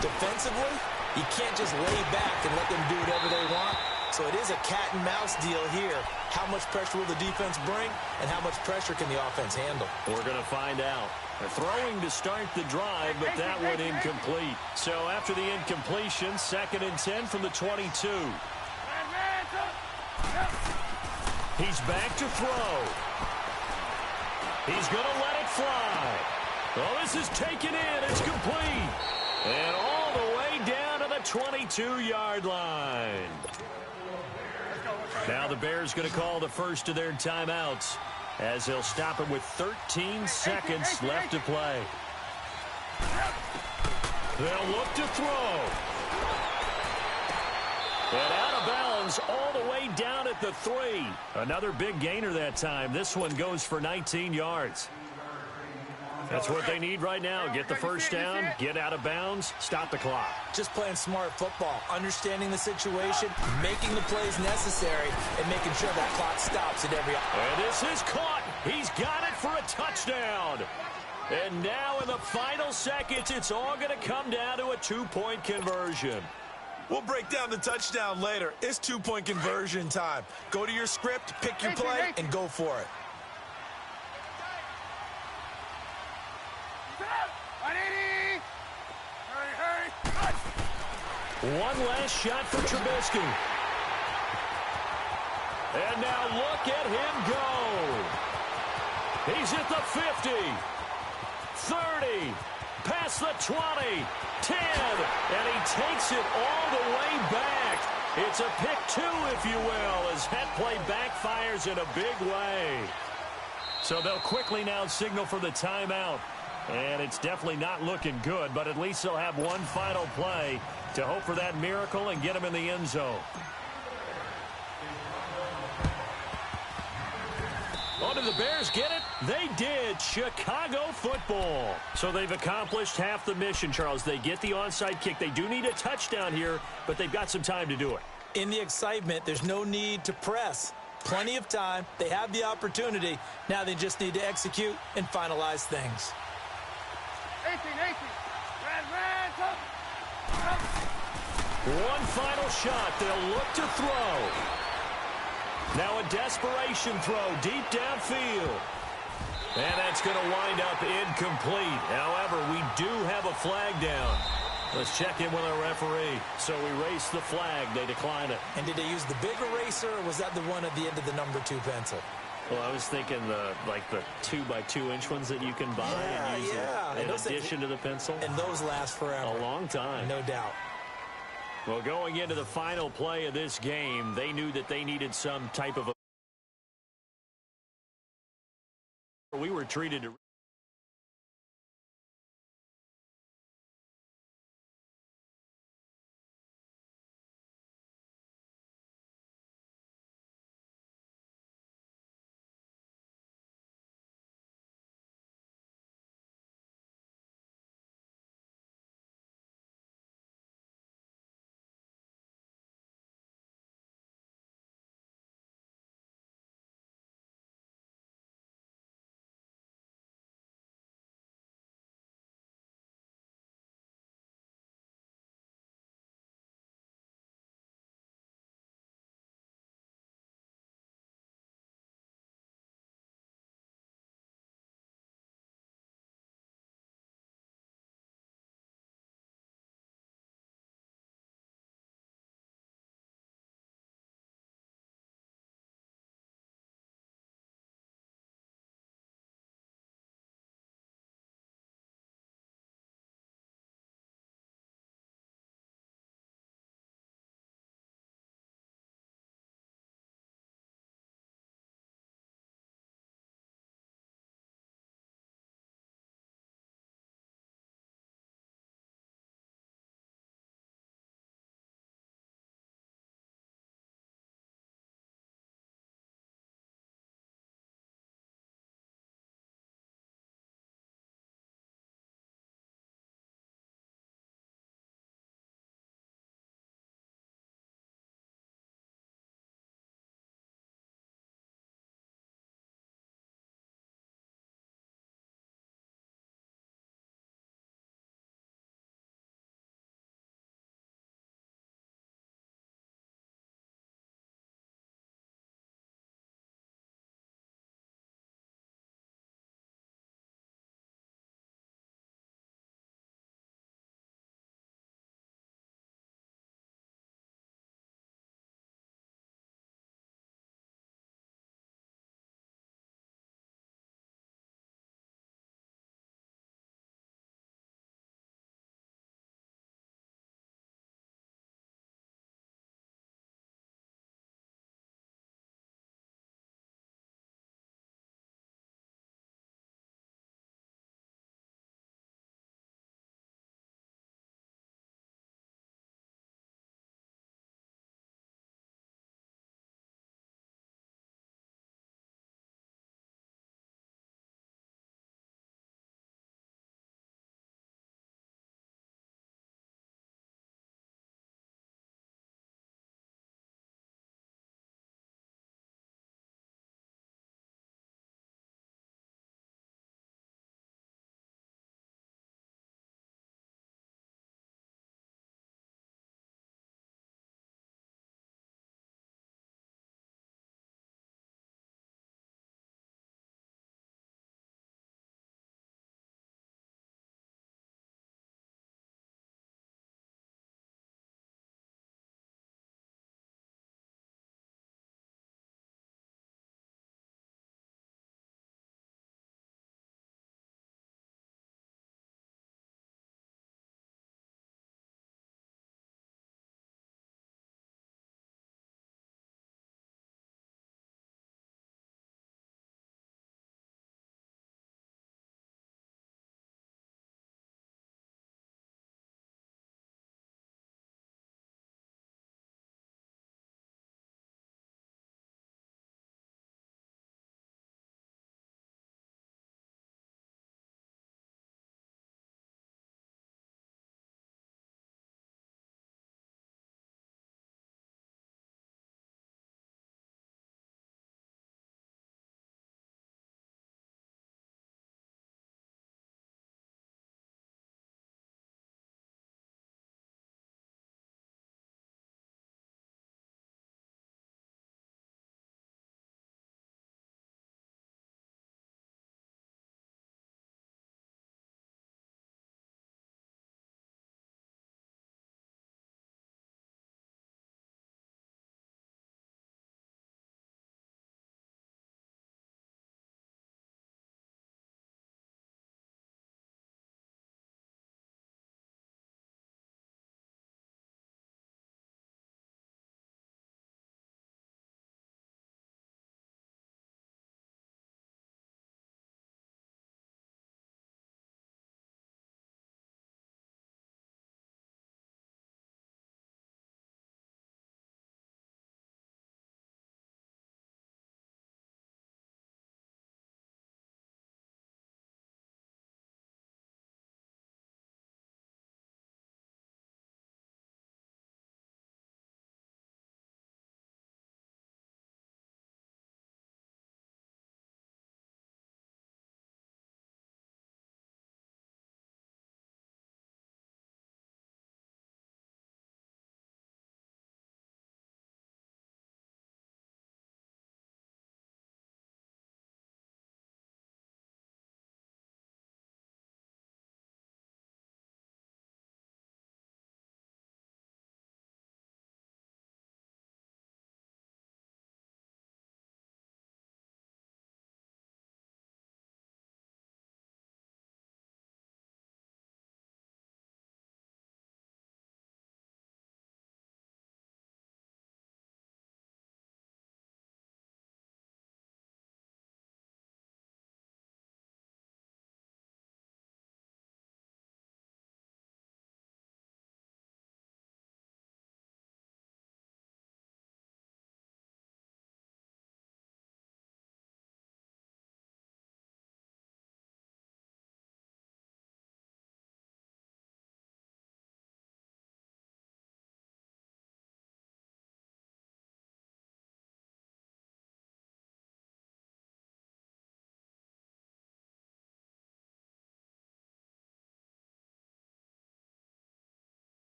Speaker 2: Defensively, you can't just lay back and let them do whatever they want. So it is a cat-and-mouse deal here. How much pressure will the defense bring, and how much pressure can the offense handle?
Speaker 1: We're going to find out. They're throwing to start the drive, but that one incomplete. So after the incompletion, 2nd and 10 from the 22. He's back to throw. He's going to let it fly. Oh, this is taken in. It's complete. And all the way down to the 22-yard line. Now the Bears going to call the first of their timeouts as they'll stop him with 13 seconds left to play. They'll look to throw. And out of bounds all the way down at the 3. Another big gainer that time. This one goes for 19 yards. That's what they need right now. Get the first down, get out of bounds, stop the clock.
Speaker 2: Just playing smart football, understanding the situation, making the plays necessary, and making sure that clock stops at every...
Speaker 1: And this is caught. He's got it for a touchdown. And now in the final seconds, it's all going to come down to a 2-point conversion.
Speaker 2: We'll break down the touchdown later. It's 2-point conversion time. Go to your script, pick your play, and go for it.
Speaker 1: One last shot for Trubisky. And now look at him go. He's at the 50, 30, past the 20, 10, and he takes it all the way back. It's a pick 2, if you will, as that play backfires in a big way. So they'll quickly now signal for the timeout. And it's definitely not looking good, but at least they'll have one final play to hope for that miracle and get him in the end zone. Oh, did the Bears get it? They did. Chicago football. So they've accomplished half the mission, Charles. They get the onside kick. They do need a touchdown here, but they've got some time to do it.
Speaker 2: In the excitement, there's no need to press. Plenty of time. They have the opportunity. Now they just need to execute and finalize things.
Speaker 3: 18.
Speaker 1: One final shot. They'll look to throw. Now a desperation throw deep downfield. And that's going to wind up incomplete. However, we do have a flag down. Let's check in with our referee. So we race the flag. They decline it.
Speaker 2: And did they use the big eraser, or was that the one at the end of the number 2 pencil?
Speaker 1: Well, I was thinking the 2x2-inch ones that you can buy and use in addition to the pencil.
Speaker 2: And those last forever.
Speaker 1: A long time.
Speaker 2: No doubt.
Speaker 1: Well, going into the final play of this game, they knew that they needed some type of we were treated to